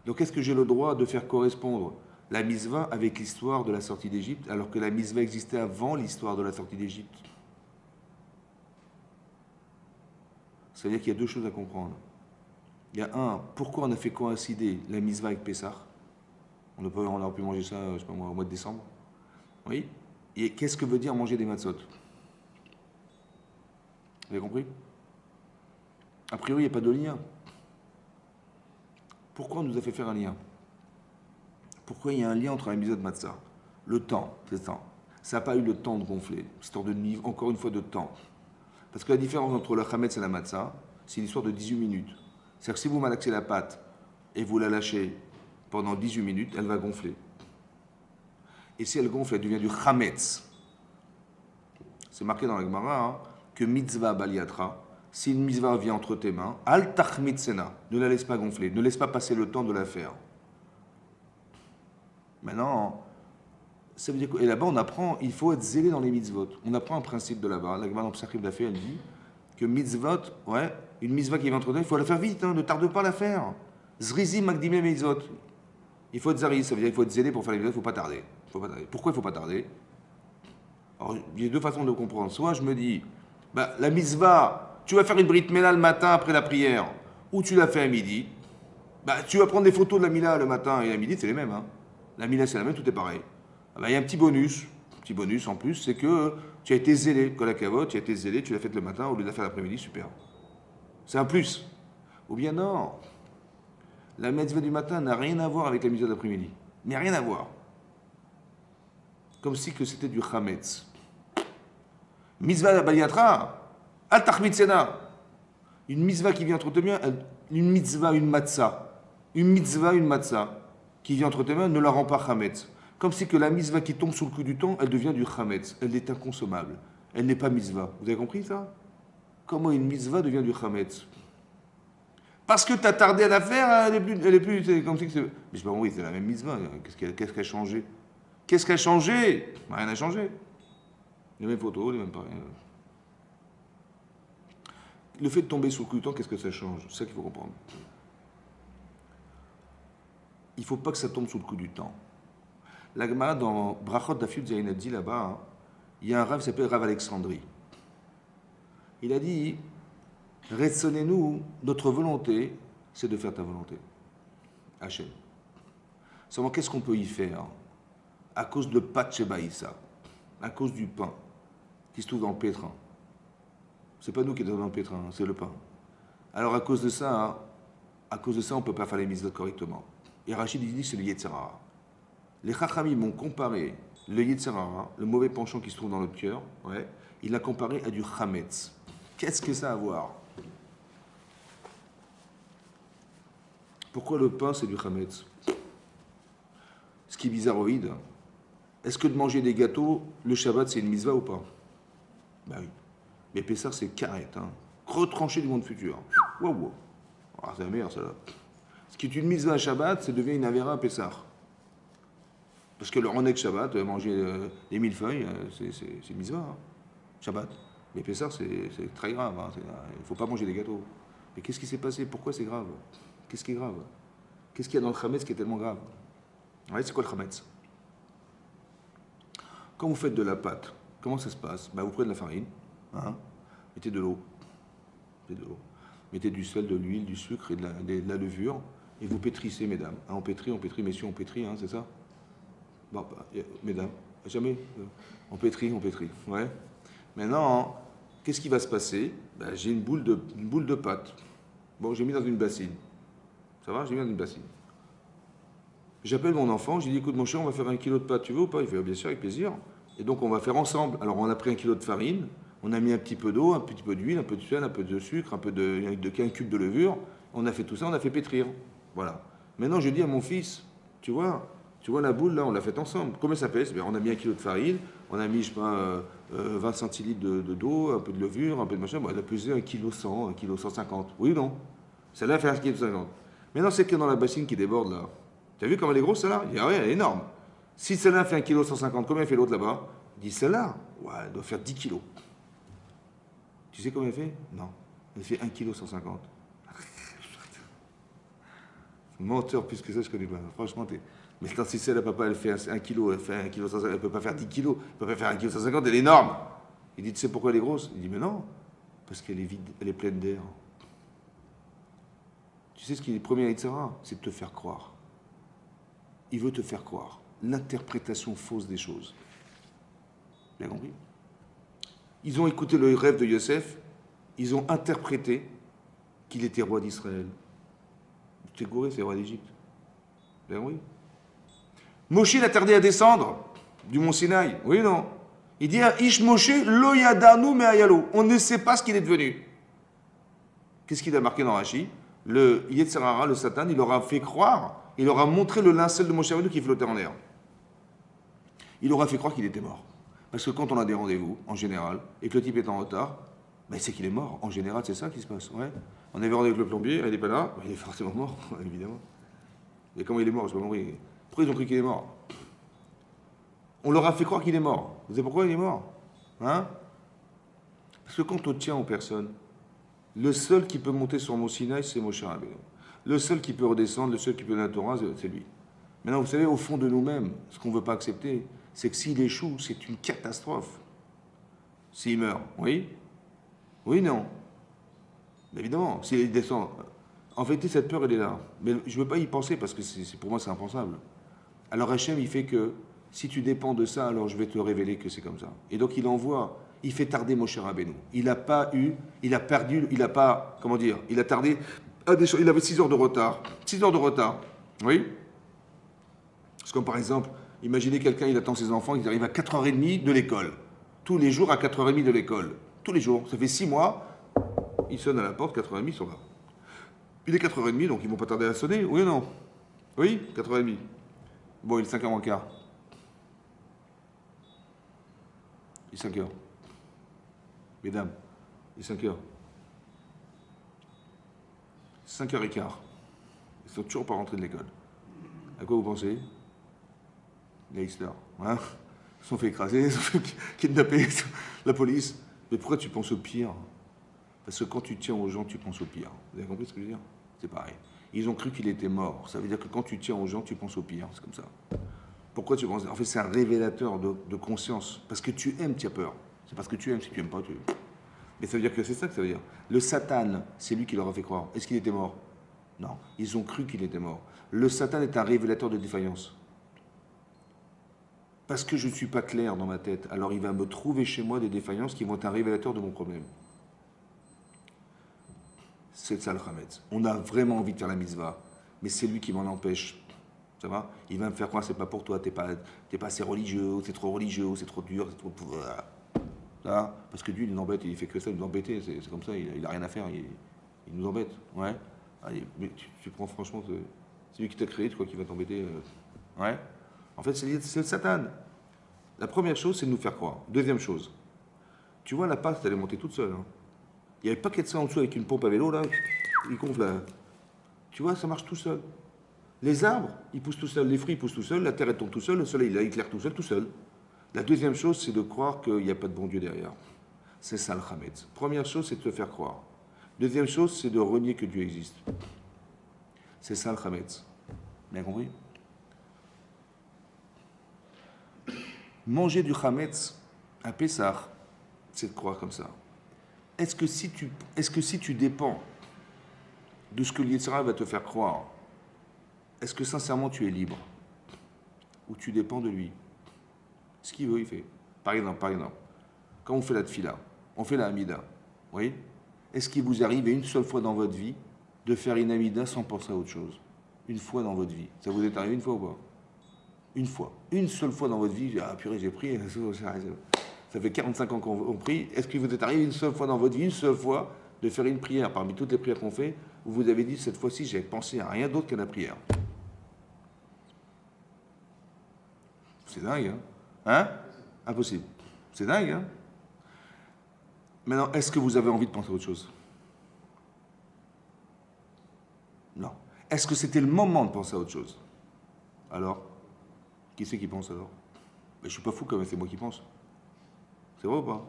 Donc, est-ce que j'ai le droit de faire correspondre la mitzvah avec l'histoire de la sortie d'Égypte, alors que la mitzvah existait avant l'histoire de la sortie d'Égypte? Ça veut dire qu'il y a deux choses à comprendre. Il y a un, pourquoi on a fait coïncider la mitzvah avec Pessah? On aurait pu manger ça, je sais pas moi, au mois de décembre. Oui. Et qu'est-ce que veut dire manger des matzot? Vous avez compris? A priori, il n'y a pas de lien. Pourquoi on nous a fait faire un lien? Pourquoi il y a un lien entre la mitzvah de matzah? Le temps, c'est le temps. Ça n'a pas eu le temps de gonfler. Histoire de niveau, encore une fois, de temps. Parce que la différence entre le chametz et la matzah, c'est une histoire de 18 minutes. C'est-à-dire que si vous malaxez la pâte et vous la lâchez pendant 18 minutes, elle va gonfler. Et si elle gonfle, elle devient du chametz. C'est marqué dans la Gemara hein, que mitzvah baliatra, si une mitzvah vient entre tes mains, al tachmitzena, ne la laisse pas gonfler, ne laisse pas passer le temps de la faire. Maintenant, ça veut dire que, et là-bas on apprend, il faut être zélé dans les mitzvot. On apprend un principe de là-bas. La Gemara dans Psachim d'Afé, elle dit que mitzvot, ouais, une mitzvah qui vient entre tes mains, il faut la faire vite, hein, ne tarde pas à la faire. Zrizi magdime mitzvot. Il faut être zari, ça veut dire qu'il faut être zélé pour faire les mitzvot, il ne faut pas tarder. Pourquoi il ne faut pas tarder? Alors, il y a deux façons de comprendre. Soit je me dis, bah, la mitzvah, tu vas faire une brit mila le matin après la prière, ou tu la fais à midi. Bah, tu vas prendre des photos de la mila le matin et à midi, c'est les mêmes. Hein. La mila, c'est la même, tout est pareil. Ah bah, il y a un petit bonus en plus, c'est que tu as été zélé. Quand la cavote, tu as été zélé, tu l'as faite le matin au lieu de la faire l'après-midi, super. C'est un plus. Ou bien non, la mitzvah du matin n'a rien à voir avec la mitzvah d'après-midi. Mais rien à voir. Comme si que c'était du chametz. Mitzvah baliatra, al tachmitzena. Une mitzvah qui vient entre tes mains, une mitzvah, une matzah. Une mitzvah, une matzah qui vient entre tes mains ne la rend pas chametz. Comme si que la mitzvah qui tombe sous le coup du temps, elle devient du chametz. Elle est inconsommable. Elle n'est pas mitzvah. Vous avez compris ça? Comment une mitzvah devient du chametz? Parce que tu as tardé à la faire, elle est plus c'est comme si que c'est... Mais je dis, oui, c'est la même mitzvah. Qu'est-ce qui a changé? Qu'est-ce qui a changé? Rien n'a changé. Les mêmes photos, les mêmes pareils. Le fait de tomber sous le coup du temps, qu'est-ce que ça change? C'est ça qu'il faut comprendre. Il ne faut pas que ça tombe sous le coup du temps. La Gemara dans Brachot Dafyud Zayin dit là-bas, hein, il y a un Rav qui s'appelle Rav Alexandrie. Il a dit, retsonnez-nous, notre volonté, c'est de faire ta volonté. Hachem. Seulement, qu'est-ce qu'on peut y faire? À cause de Pat Shebaïssa, à cause du pain qui se trouve dans le pétrin. C'est pas nous qui sommes dans le pétrin, c'est le pain. Alors à cause de ça, on ne peut pas faire les mitzvot correctement. Et Rachid dit que c'est le Yetzer Hara. Les Chachamim m'ont comparé le Yetzer Hara, le mauvais penchant qui se trouve dans notre cœur, ouais, il l'a comparé à du Chametz. Qu'est-ce que ça a à voir? Pourquoi le pain c'est du Chametz? Ce qui est bizarroïde. Est-ce que de manger des gâteaux, le Shabbat, c'est une mitzvah ou pas? Ben oui. Mais Pessah, c'est carrette. Hein. Retranché du monde futur. Waouh, wow. Ah, c'est la meilleure, celle-là. Ce qui est une mitzvah à Shabbat, ça devient une avéra à Pessah. Parce que le Ronek Shabbat, manger des millefeuilles, c'est une mitzvah. Hein. Shabbat. Mais Pessah, c'est très grave. Hein. Il ne faut pas manger des gâteaux. Mais qu'est-ce qui s'est passé? Pourquoi c'est grave? Qu'est-ce qui est grave? Qu'est-ce qu'il y a dans le Chametz qui est tellement grave? Ouais, c'est quoi le Chametz? Quand vous faites de la pâte, comment ça se passe? Ben, vous prenez de la farine, hein, mettez de l'eau, mettez du sel, de l'huile, du sucre et de la levure, et vous pétrissez, mesdames. Hein, on pétrit, messieurs, on pétrit, hein, c'est ça? Bon, mesdames, jamais. On pétrit, ouais. Maintenant, qu'est-ce qui va se passer? Ben, j'ai une boule de pâte. Bon, j'ai mis dans une bassine. Ça va? J'ai mis dans une bassine. J'appelle mon enfant, je lui dis, écoute mon cher, on va faire 1 kilo de pâte, tu veux ou pas? Il fait, bien sûr, avec plaisir. Et donc on va faire ensemble. Alors on a pris 1 kilo de farine, on a mis un petit peu d'eau, un petit peu d'huile, un peu de sel, un peu de sucre, un cube de levure. On a fait tout ça, on a fait pétrir. Voilà. Maintenant je dis à mon fils, tu vois la boule là, on l'a faite ensemble. Combien ça fait? On a mis 1 kilo de farine, on a mis, je sais pas, 20 centilitres d'eau, un peu de levure, un peu de machin. Bon, elle a pesé 1 kg 100, 1 kg 150. Oui ou non? Celle-là fait 1 kg 50. Maintenant c'est que dans la bassine qui déborde là. T'as vu comme elle est grosse celle-là? Il dit, ah ouais, elle est énorme. Si celle-là fait 1 kg 150, combien fait l'autre là-bas? Il dit, celle-là, ouais, elle doit faire 10 kilos. Tu sais combien elle fait? Non. Elle fait 1 kg 150. Menteur plus que ça, je connais pas. Franchement, mais si celle à papa, elle fait 1 kg, elle fait 1 kg 150, elle peut pas faire 10 kilos, elle peut pas faire 1 kg 150, elle est énorme. Il dit, tu sais pourquoi elle est grosse? Il dit, mais non, parce qu'elle est vide, elle est pleine d'air. Tu sais ce qui est le premier Yetzer Hara? C'est de te faire croire. Il veut te faire croire. L'interprétation fausse des choses. Vous avez compris? Ils ont écouté le rêve de Yosef, ils ont interprété qu'il était roi d'Israël. Tu es gouré, c'est roi d'Égypte. Vous avez compris? Moshe l'a tardé à descendre du mont Sinaï. Oui ou non? Il dit Ish Moshe lo yadanu me ayalo. On ne sait pas ce qu'il est devenu. Qu'est-ce qu'il a marqué dans Rashi? Le Yetzer Hara, le Satan, il aura fait croire, il aura montré le linceul de Moshe Rabbeinu qui flottait en l'air. Il aura fait croire qu'il était mort. Parce que quand on a des rendez-vous, en général, et que le type est en retard, ben c'est qu'il est mort. En général, c'est ça qui se passe. Ouais. On avait rendez-vous avec le plombier, il n'est pas là, ben il est forcément mort, évidemment. Mais comment il est mort? Je n'ai pas compris. Pourquoi ils ont cru qu'il est mort? On leur a fait croire qu'il est mort. Vous savez pourquoi il est mort? Hein? Parce que quand on tient aux personnes, le seul qui peut monter sur Mont Sinaï, c'est Moshe Rabbeinu. Le seul qui peut redescendre, le seul qui peut donner la Torah, c'est lui. Maintenant, vous savez, au fond de nous-mêmes, ce qu'on ne veut pas accepter, c'est que s'il échoue, c'est une catastrophe. S'il meurt, oui? Oui, non. Évidemment, s'il descend. En fait, cette peur, elle est là. Mais je ne veux pas y penser parce que pour moi, c'est impensable. Alors Hachem, il fait que si tu dépends de ça, alors je vais te révéler que c'est comme ça. Et donc, il envoie, il fait tarder Moshe Rabbeinu. Il n'a pas eu, il a perdu, il n'a pas, comment dire, il a tardé, il avait 6 heures de retard. 6 heures de retard, oui? C'est comme par exemple, imaginez quelqu'un, il attend ses enfants, ils arrivent à 4h30 de l'école. Tous les jours à 4h30 de l'école. Tous les jours. Ça fait 6 mois, ils sonnent à la porte, 4h30, ils sont là. Il est 4h30, donc ils ne vont pas tarder à sonner, oui ou non? Oui, 4h30. Bon, il est 5h moins quart. Il est 5h. Mesdames, il est 5h. 5h15. Ils sont toujours pas rentrés de l'école. À quoi vous pensez? Les Hitler. Hein, ils se sont fait écraser, ils se sont fait kidnapper, la police. Mais pourquoi tu penses au pire? Parce que quand tu tiens aux gens, tu penses au pire. Vous avez compris ce que je veux dire? C'est pareil. Ils ont cru qu'il était mort. Ça veut dire que quand tu tiens aux gens, tu penses au pire. C'est comme ça. Pourquoi tu penses? En fait, c'est un révélateur de conscience. Parce que tu aimes, tu as peur. C'est parce que tu aimes. Si tu n'aimes pas, tu... Mais ça veut dire que c'est ça que ça veut dire. Le Satan, c'est lui qui leur a fait croire. Est-ce qu'il était mort? Non. Ils ont cru qu'il était mort. Le Satan est un révélateur de défaillance. Parce que je ne suis pas clair dans ma tête, alors il va me trouver chez moi des défaillances qui vont être un révélateur de mon problème. C'est ça le Hametz. On a vraiment envie de faire la mitzvah, mais c'est lui qui m'en empêche. Ça va? Il va me faire croire, c'est pas pour toi, t'es pas assez religieux, c'est trop religieux, c'est trop dur, c'est trop... Ça, parce que Dieu, il nous embête, il fait que ça, il nous embêter, c'est comme ça, il a rien à faire, il nous embête. Ouais. Allez, mais tu prends franchement, c'est lui qui t'a créé, tu crois qu'il va t'embêter ouais. En fait, c'est le Satan. La première chose, c'est de nous faire croire. Deuxième chose, tu vois, la pâte, elle est montée toute seule. Hein. Il y a le paquet de ça en dessous avec une pompe à vélo, là, il gonfle là. Tu vois, ça marche tout seul. Les arbres, ils poussent tout seuls, les fruits, ils poussent tout seuls, la terre, elle tombe tout seul, le soleil, il éclaire tout seul, tout seul. La deuxième chose, c'est de croire qu'il n'y a pas de bon Dieu derrière. C'est ça le Hametz. Première chose, c'est de te faire croire. Deuxième chose, c'est de renier que Dieu existe. C'est ça le Hametz. Bien compris? Manger du Hametz à Pessah, c'est de croire comme ça. Est-ce que si tu dépends de ce que l'Yetzirah va te faire croire, est-ce que sincèrement tu es libre? Ou tu dépends de lui? Ce qu'il veut, il fait. Par exemple, quand on fait la tfila, on fait la Hamida, oui? Est-ce qu'il vous arrive une seule fois dans votre vie de faire une Hamida sans penser à autre chose? Une fois dans votre vie. Ça vous est arrivé une fois ou pas? Une fois. Une seule fois dans votre vie, ah purée, j'ai pris, ça fait 45 ans qu'on prie. Est-ce qu'il vous est arrivé une seule fois dans votre vie, une seule fois, de faire une prière parmi toutes les prières qu'on fait, où vous avez dit, cette fois-ci, j'ai pensé à rien d'autre qu'à la prière? C'est dingue, hein? Hein? Impossible. C'est dingue, hein? Maintenant, est-ce que vous avez envie de penser à autre chose? Non. Est-ce que c'était le moment de penser à autre chose? Alors? Qui c'est qui pense alors? Mais je suis pas fou quand même, c'est moi qui pense. C'est vrai ou pas?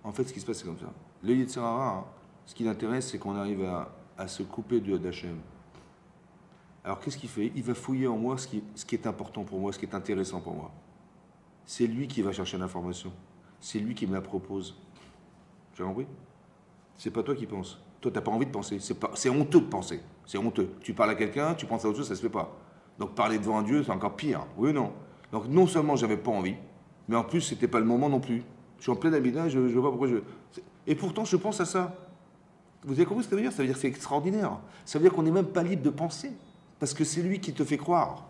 En fait, ce qui se passe, c'est comme ça. Le Yetzer Hara, ce qui l'intéresse, c'est qu'on arrive à se couper d'Hachem. Alors, qu'est-ce qu'il fait? Il va fouiller en moi ce qui est important pour moi, ce qui est intéressant pour moi. C'est lui qui va chercher l'information. C'est lui qui me la propose. Tu as compris? C'est pas toi qui penses. Toi, tu n'as pas envie de penser. C'est honteux de penser. C'est honteux. Tu parles à quelqu'un, tu penses à autre chose, ça se fait pas. Donc, parler devant un Dieu, c'est encore pire. Oui ou non? Donc, non seulement j'avais pas envie, mais en plus, c'était pas le moment non plus. Je suis en plein Amida, je vois pas pourquoi je... Et pourtant, je pense à ça. Vous avez compris ce que ça veut dire? Ça veut dire que c'est extraordinaire. Ça veut dire qu'on n'est même pas libre de penser. Parce que c'est lui qui te fait croire.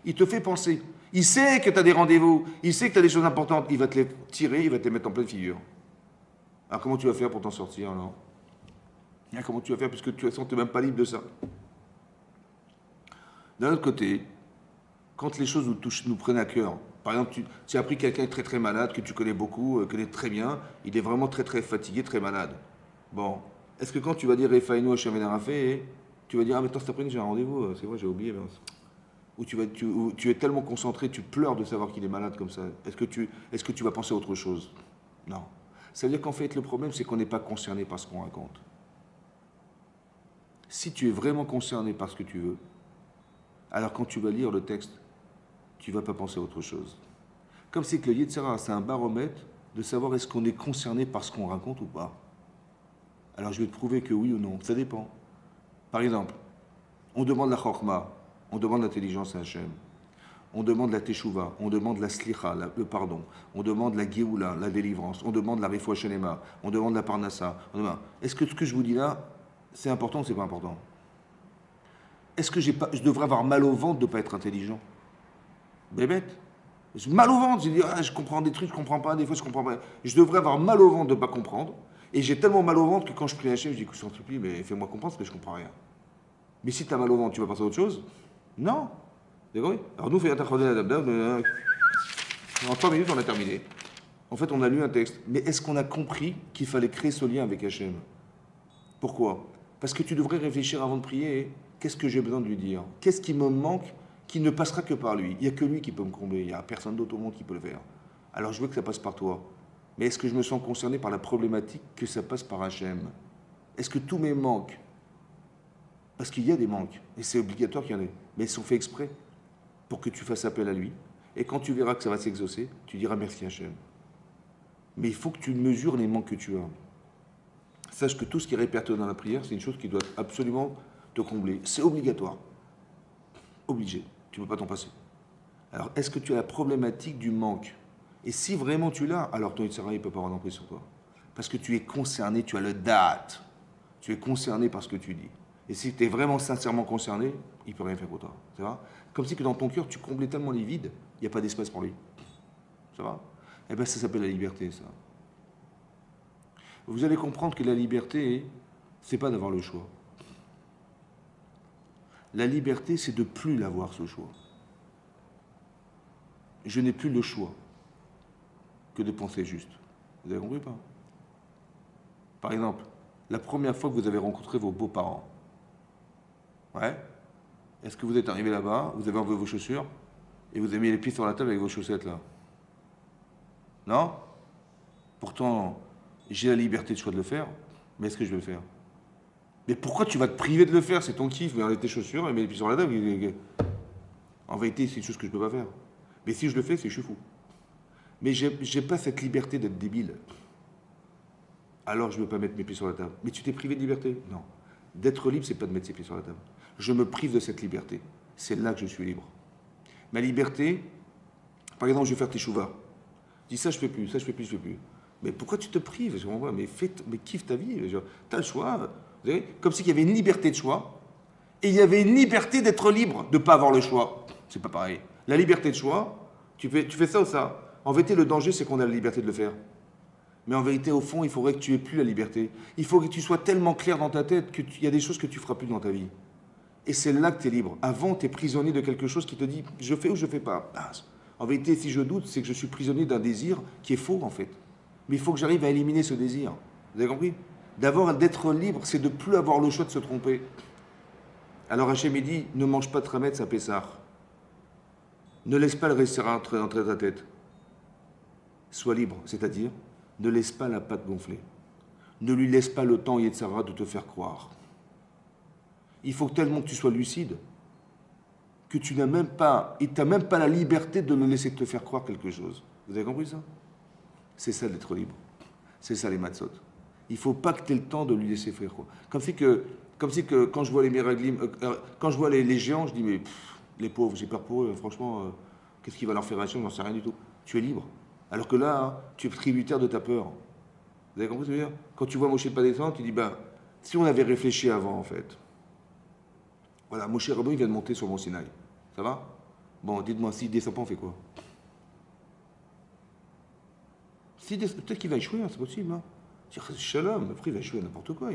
Il te fait penser. Il sait que tu as des rendez-vous, il sait que tu as des choses importantes, il va te les tirer, il va te les mettre en pleine figure. Alors comment tu vas faire pour t'en sortir alors? Comment tu vas faire puisque tu n'es même pas libre de ça? D'un autre côté, quand les choses nous prennent à cœur, par exemple, tu as appris quelqu'un est très très malade, que tu connais beaucoup, connais très bien, il est vraiment très très fatigué, très malade. Bon, est-ce que quand tu vas dire Refaïnou Hashem Ben Arafé, tu vas dire ah mais attends cet après-midi j'ai un rendez-vous, c'est vrai j'ai oublié. Ou tu es tellement concentré, tu pleures de savoir qu'il est malade comme ça. Est-ce que tu vas penser à autre chose? Non. Ça veut dire qu'en fait le problème c'est qu'on n'est pas concerné par ce qu'on raconte. Si tu es vraiment concerné par ce que tu veux, alors quand tu vas lire le texte, tu ne vas pas penser à autre chose. Comme si que le Yetzirah, c'est un baromètre de savoir est-ce qu'on est concerné par ce qu'on raconte ou pas. Alors je vais te prouver que oui ou non, ça dépend. Par exemple, on demande la chorma, on demande l'intelligence à Hachem, on demande la teshuva, on demande la slicha, le pardon, on demande la geoula, la délivrance, on demande la refoua shenema, on demande la parnassa. Est-ce que ce que je vous dis là, c'est important ou c'est pas important? Est-ce que je devrais avoir mal au ventre de ne pas être intelligent? Bébête. J'ai mal au ventre, j'ai dit, ah, je comprends des trucs, je comprends pas, des fois je comprends pas. Je devrais avoir mal au ventre de ne pas comprendre. Et j'ai tellement mal au ventre que quand je prie un chef, je dis, je t'en supplie, mais fais-moi comprendre parce que je comprends rien. Mais si tu as mal au ventre, tu vas passer à autre chose? Non. D'accord? Alors nous, en 3 minutes, on a terminé. En fait, on a lu un texte. Mais est-ce qu'on a compris qu'il fallait créer ce lien avec Hachem? Pourquoi? Parce que tu devrais réfléchir avant de prier. Qu'est-ce que j'ai besoin de lui dire? Qu'est-ce qui me manque qui ne passera que par lui? Il n'y a que lui qui peut me combler. Il n'y a personne d'autre au monde qui peut le faire. Alors je veux que ça passe par toi. Mais est-ce que je me sens concerné par la problématique que ça passe par Hachem? Est-ce que tous mes manques, parce qu'il y a des manques, et c'est obligatoire qu'il y en ait, mais ils sont faits exprès pour que tu fasses appel à lui. Et quand tu verras que ça va s'exaucer, tu diras merci Hachem. Mais il faut que tu mesures les manques que tu as. Sache que tout ce qui est répertorié dans la prière, c'est une chose qui doit absolument te combler. C'est obligatoire. Obligé. Tu ne peux pas t'en passer. Alors, est-ce que tu as la problématique du manque? Et si vraiment tu l'as, alors ton Yitzhara, il ne peut pas avoir d'emprise sur toi. Parce que tu es concerné, tu as le date. Tu es concerné par ce que tu dis. Et si tu es vraiment sincèrement concerné, il ne peut rien faire pour toi. Ça va? Comme si que dans ton cœur, tu comblais tellement les vides, il n'y a pas d'espace pour lui. Ça va? Eh bien, ça s'appelle la liberté, ça. Vous allez comprendre que la liberté, c'est pas d'avoir le choix. La liberté, c'est de plus l'avoir, ce choix. Je n'ai plus le choix que de penser juste. Vous avez compris ou pas? Par exemple, la première fois que vous avez rencontré vos beaux-parents, ouais, est-ce que vous êtes arrivé là-bas, vous avez enlevé vos chaussures, et vous avez mis les pieds sur la table avec vos chaussettes là? Non? Pourtant, j'ai la liberté de choix de le faire, mais est-ce que je vais le faire? Mais pourquoi tu vas te priver de le faire? C'est ton kiff, mais enlève tes chaussures et mets les pieds sur la table. En vérité, c'est une chose que je ne peux pas faire. Mais si je le fais, c'est que je suis fou. Mais je n'ai pas cette liberté d'être débile. Alors je ne veux pas mettre mes pieds sur la table. Mais tu t'es privé de liberté? Non. D'être libre, c'est pas de mettre ses pieds sur la table. Je me prive de cette liberté. C'est là que je suis libre. Ma liberté, par exemple, je vais faire tes chouvas. Je dis ça, je fais plus, ça, je fais plus, je fais plus. Mais pourquoi tu te prives? Je comprends pas. Mais kiffe ta vie. Tu as le choix. Vous savez, comme s'il y avait une liberté de choix et il y avait une liberté d'être libre, de ne pas avoir le choix. C'est pas pareil. La liberté de choix, tu fais ça ou ça. En vérité, le danger, c'est qu'on a la liberté de le faire. Mais en vérité, au fond, il faudrait que tu aies plus la liberté. Il faut que tu sois tellement clair dans ta tête qu'il y a des choses que tu feras plus dans ta vie. Et c'est là que tu es libre. Avant, tu es prisonnier de quelque chose qui te dit je fais ou je fais pas. En vérité, si je doute, c'est que je suis prisonnier d'un désir qui est faux, en fait. Mais il faut que j'arrive à éliminer ce désir. Vous avez compris? D'être libre, c'est de ne plus avoir le choix de se tromper. Alors Hachem dit, ne mange pas de trametz à Pessah. Ne laisse pas le restaurant entrer dans ta tête. Sois libre, c'est-à-dire, ne laisse pas la pâte gonfler. Ne lui laisse pas le temps, Yetzara, de te faire croire. Il faut tellement que tu sois lucide que tu n'as même pas, et tu n'as même pas la liberté de le laisser te faire croire quelque chose. Vous avez compris ça? C'est ça d'être libre. C'est ça les matzot. Il ne faut pas que tu aies le temps de lui laisser faire quoi. Comme si que quand je vois les miraglim, quand je vois les géants, je dis mais les pauvres, j'ai peur pour eux, franchement, qu'est-ce qui va leur faire réaction? Je n'en sais rien du tout. Tu es libre. Alors que là, hein, tu es tributaire de ta peur. Vous avez compris ce que je veux dire? Quand tu vois Moshe pas descendre, tu dis ben, si on avait réfléchi avant en fait. Voilà, Moshe Rabbeinu vient de monter sur Mont Sinaï. Ça va? Bon, dites-moi, s'il descend pas, on fait quoi? Peut-être qu'il va échouer, hein, c'est possible. Hein. Shalom, après il va échouer à n'importe quoi.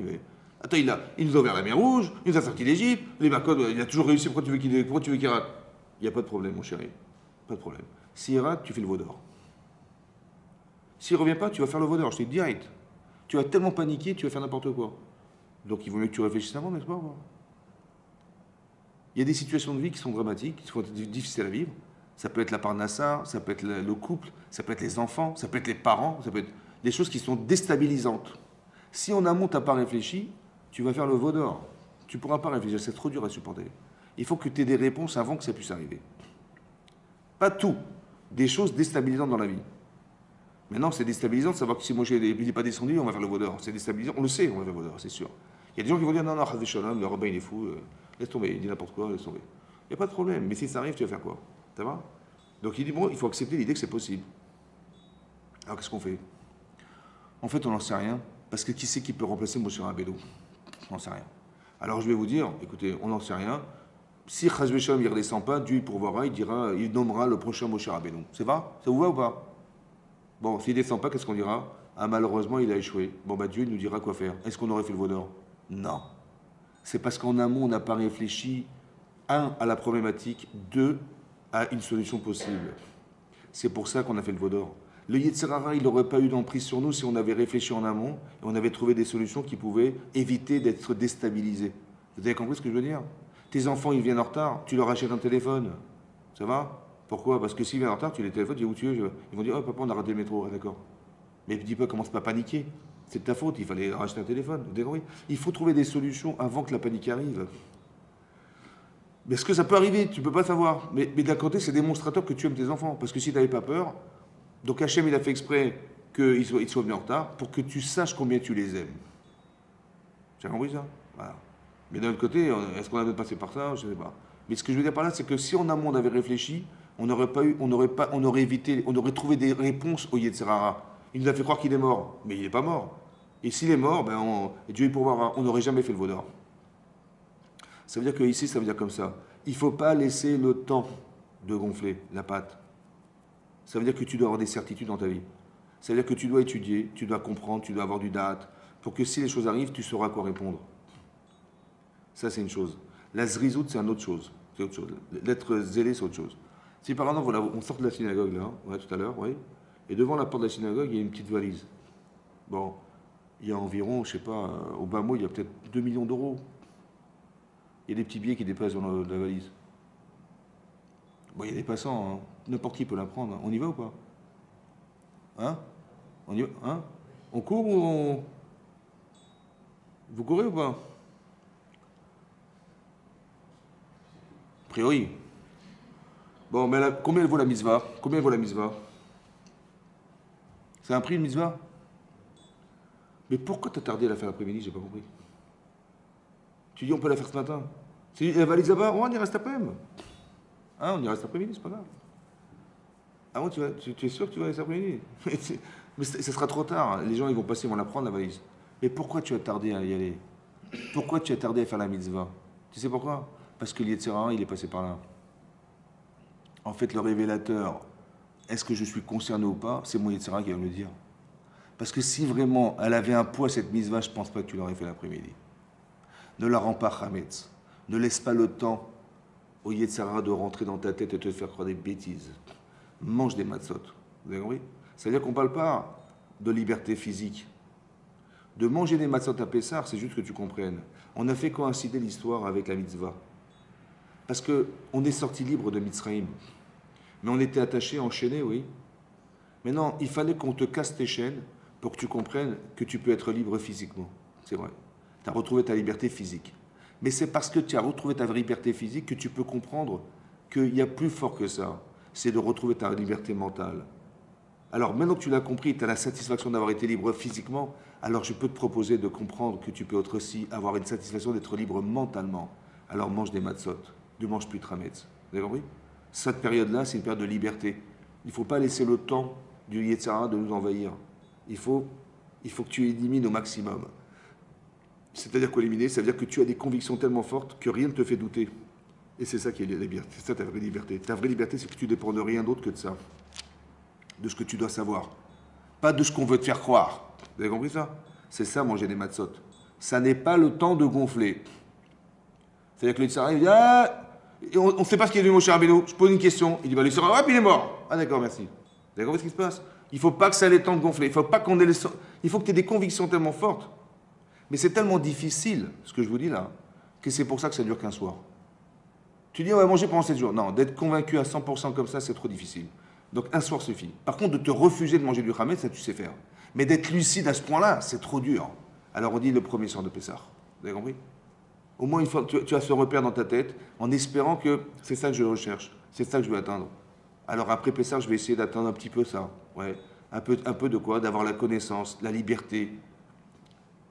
Attends, il nous a ouvert la mer Rouge, il nous a sorti d'Égypte, les Barcodes, il a toujours réussi, pourquoi tu veux qu'il rate? Il n'y a pas de problème, mon chéri. Pas de problème. S'il rate, tu fais le veau d'or. S'il ne revient pas, tu vas faire le veau d'or, je te dis direct. Tu vas tellement paniquer, tu vas faire n'importe quoi. Donc il vaut mieux que tu réfléchisses avant, n'est-ce pas? Il y a des situations de vie qui sont dramatiques, qui sont difficiles à vivre. Ça peut être la parnassa, ça peut être le couple, ça peut être les enfants, ça peut être les parents, ça peut être des choses qui sont déstabilisantes. Si en amont, tu n'as pas réfléchi, tu vas faire le veau d'or. Tu ne pourras pas réfléchir, c'est trop dur à supporter. Il faut que tu aies des réponses avant que ça puisse arriver. Pas tout, des choses déstabilisantes dans la vie. Maintenant, c'est déstabilisant de savoir que si Moshe n'est pas descendu, on va faire le veau d'or. C'est déstabilisant, on le sait, on va faire le veau d'or, c'est sûr. Il y a des gens qui vont dire non, non, le rabbin il est fou, laisse tomber, il dit n'importe quoi, laisse tomber. Il n'y a pas de problème, mais si ça arrive, tu vas faire quoi? Ça va? Donc il dit bon, il faut accepter l'idée que c'est possible. Alors qu'est-ce qu'on fait? En fait, on n'en sait rien, parce que qui c'est qui peut remplacer Moshe Rabbeinu? On n'en sait rien. Alors je vais vous dire, écoutez, on n'en sait rien. Si Chaz V'Shalom ne redescend pas, Dieu il pourvoira, il nommera le prochain Moshe Rabbeinu. C'est vrai? Ça vous va ou pas? Bon, s'il ne descend pas, qu'est-ce qu'on dira? Ah, malheureusement, il a échoué. Bon, bah Dieu nous dira quoi faire. Est-ce qu'on aurait fait le veau d'or? Non. C'est parce qu'en amont, on n'a pas réfléchi, un, à la problématique, deux, à une solution possible. C'est pour ça qu'on a fait le veau d'or. Le Yetzer Hara, il n'aurait pas eu d'emprise sur nous si on avait réfléchi en amont et on avait trouvé des solutions qui pouvaient éviter d'être déstabilisés. Vous avez compris ce que je veux dire? Tes enfants, ils viennent en retard, tu leur achètes un téléphone. Ça va? Pourquoi? Parce que s'ils viennent en retard, tu les téléphones, tu dis où tu es? Ils vont dire, oh papa, on a raté le métro. Ah, d'accord. Mais dis pas, commence pas à paniquer. C'est de ta faute, il fallait racheter un téléphone. Vous avez compris? Il faut trouver des solutions avant que la panique arrive. Mais est-ce que ça peut arriver? Tu ne peux pas savoir. Mais d'un côté, c'est démonstrateur que tu aimes tes enfants. Parce que si tu n'avais pas peur, donc Hachem, il a fait exprès qu'ils soient venus en retard pour que tu saches combien tu les aimes. Tu as compris ça? Voilà. Mais d'un autre côté, est-ce qu'on avait passé par ça? Je ne sais pas. Mais ce que je veux dire par là, c'est que si en amont on avait réfléchi, on aurait évité, on aurait trouvé des réponses au Yetzer Hara. Il nous a fait croire qu'il est mort, mais il n'est pas mort. Et s'il est mort, ben Dieu il pourra, on n'aurait jamais fait le veau d'or. Ça veut dire que ici, ça veut dire comme ça. Il ne faut pas laisser le temps de gonfler la pâte. Ça veut dire que tu dois avoir des certitudes dans ta vie. Ça veut dire que tu dois étudier, tu dois comprendre, tu dois avoir du date, pour que si les choses arrivent, tu sauras quoi répondre. Ça, c'est une chose. La zrizout, c'est une autre chose. C'est autre chose. L'être zélé, c'est autre chose. Si par exemple, voilà, on sort de la synagogue, là, ouais, tout à l'heure, oui, et devant la porte de la synagogue, il y a une petite valise. Bon, il y a environ, je ne sais pas, au bas mot, il y a peut-être 2 millions d'euros. Il y a des petits billets qui dépassent dans la valise. Bon, il y a des passants, hein. N'importe qui peut la prendre. On y va ou pas? Hein? On y va? Hein? On court ou on... Vous courez ou pas? A priori. Bon, mais là, combien elle vaut la mitzvah? Combien elle vaut la mitzvah? C'est un prix une mitzvah? Mais pourquoi t'as tardé à la faire l'après-midi? J'ai pas compris. Tu dis on peut la faire ce matin. Si la valise là-bas, on y reste après-midi. Hein, on y reste après-midi, c'est pas grave. Ah bon, tu es sûr que tu vas aller cet après-midi? Mais ça sera trop tard. Les gens, ils vont passer, ils vont la prendre, la valise. Mais pourquoi tu as tardé à y aller? Pourquoi tu as tardé à faire la mitzvah? Tu sais pourquoi? Parce que l'Yetzer Hara, il est passé par là. En fait, le révélateur, est-ce que je suis concerné ou pas? C'est mon Yetzer Hara qui va me le dire. Parce que si vraiment elle avait un poids, cette mitzvah, je ne pense pas que tu l'aurais fait l'après-midi. Ne la rends pas chametz. Ne laisse pas le temps au Yetzer Hara de rentrer dans ta tête et te faire croire des bêtises. Mange des matzot. Vous avez compris? C'est-à-dire qu'on ne parle pas de liberté physique. De manger des matzot à Pessah, c'est juste que tu comprennes. On a fait coïncider l'histoire avec la mitzvah. Parce qu'on est sorti libre de Mitzrayim. Mais on était attaché, enchaîné, oui. Maintenant, il fallait qu'on te casse tes chaînes pour que tu comprennes que tu peux être libre physiquement. C'est vrai. Tu as retrouvé ta liberté physique. Mais c'est parce que tu as retrouvé ta liberté physique que tu peux comprendre qu'il y a plus fort que ça. C'est de retrouver ta liberté mentale. Alors maintenant que tu l'as compris, tu as la satisfaction d'avoir été libre physiquement, alors je peux te proposer de comprendre que tu peux aussi avoir une satisfaction d'être libre mentalement. Alors mange des matzot, ne mange plus de trametz. Vous avez compris? Cette période-là, c'est une période de liberté. Il ne faut pas laisser le temps du Yetzer Hara de nous envahir. Il faut que tu élimines au maximum. C'est-à-dire qu'éliminer, ça veut dire que tu as des convictions tellement fortes que rien ne te fait douter. Et c'est ça qui est la liberté. C'est ça ta vraie liberté. Ta vraie liberté, c'est que tu ne dépends de rien d'autre que de ça. De ce que tu dois savoir. Pas de ce qu'on veut te faire croire. Vous avez compris ça? C'est ça, manger des matzot. Ça n'est pas le temps de gonfler. C'est-à-dire que le Yitzhara, il dit ah, on ne sait pas ce qu'il est devenu Moshe Rabbeinu. Je pose une question. Il dit bah, le Yitzhara, puis il est mort. Ah d'accord, merci. Vous avez compris ce qui se passe? Il ne faut pas que ça ait le temps de gonfler. Il faut pas qu'on ait il faut que tu aies des convictions tellement fortes. Mais c'est tellement difficile, ce que je vous dis là, que c'est pour ça que ça dure qu'un soir. Tu dis on va manger pendant 7 jours. Non, d'être convaincu à 100% comme ça, c'est trop difficile. Donc un soir suffit. Par contre, de te refuser de manger du Hametz, ça tu sais faire. Mais d'être lucide à ce point-là, c'est trop dur. Alors on dit le premier soir de Pessah. Vous avez compris? Au moins une fois, tu as ce repère dans ta tête, en espérant que c'est ça que je recherche, c'est ça que je veux atteindre. Alors après Pessah, je vais essayer d'atteindre un petit peu ça. Ouais. Un peu de quoi? D'avoir la connaissance, la liberté,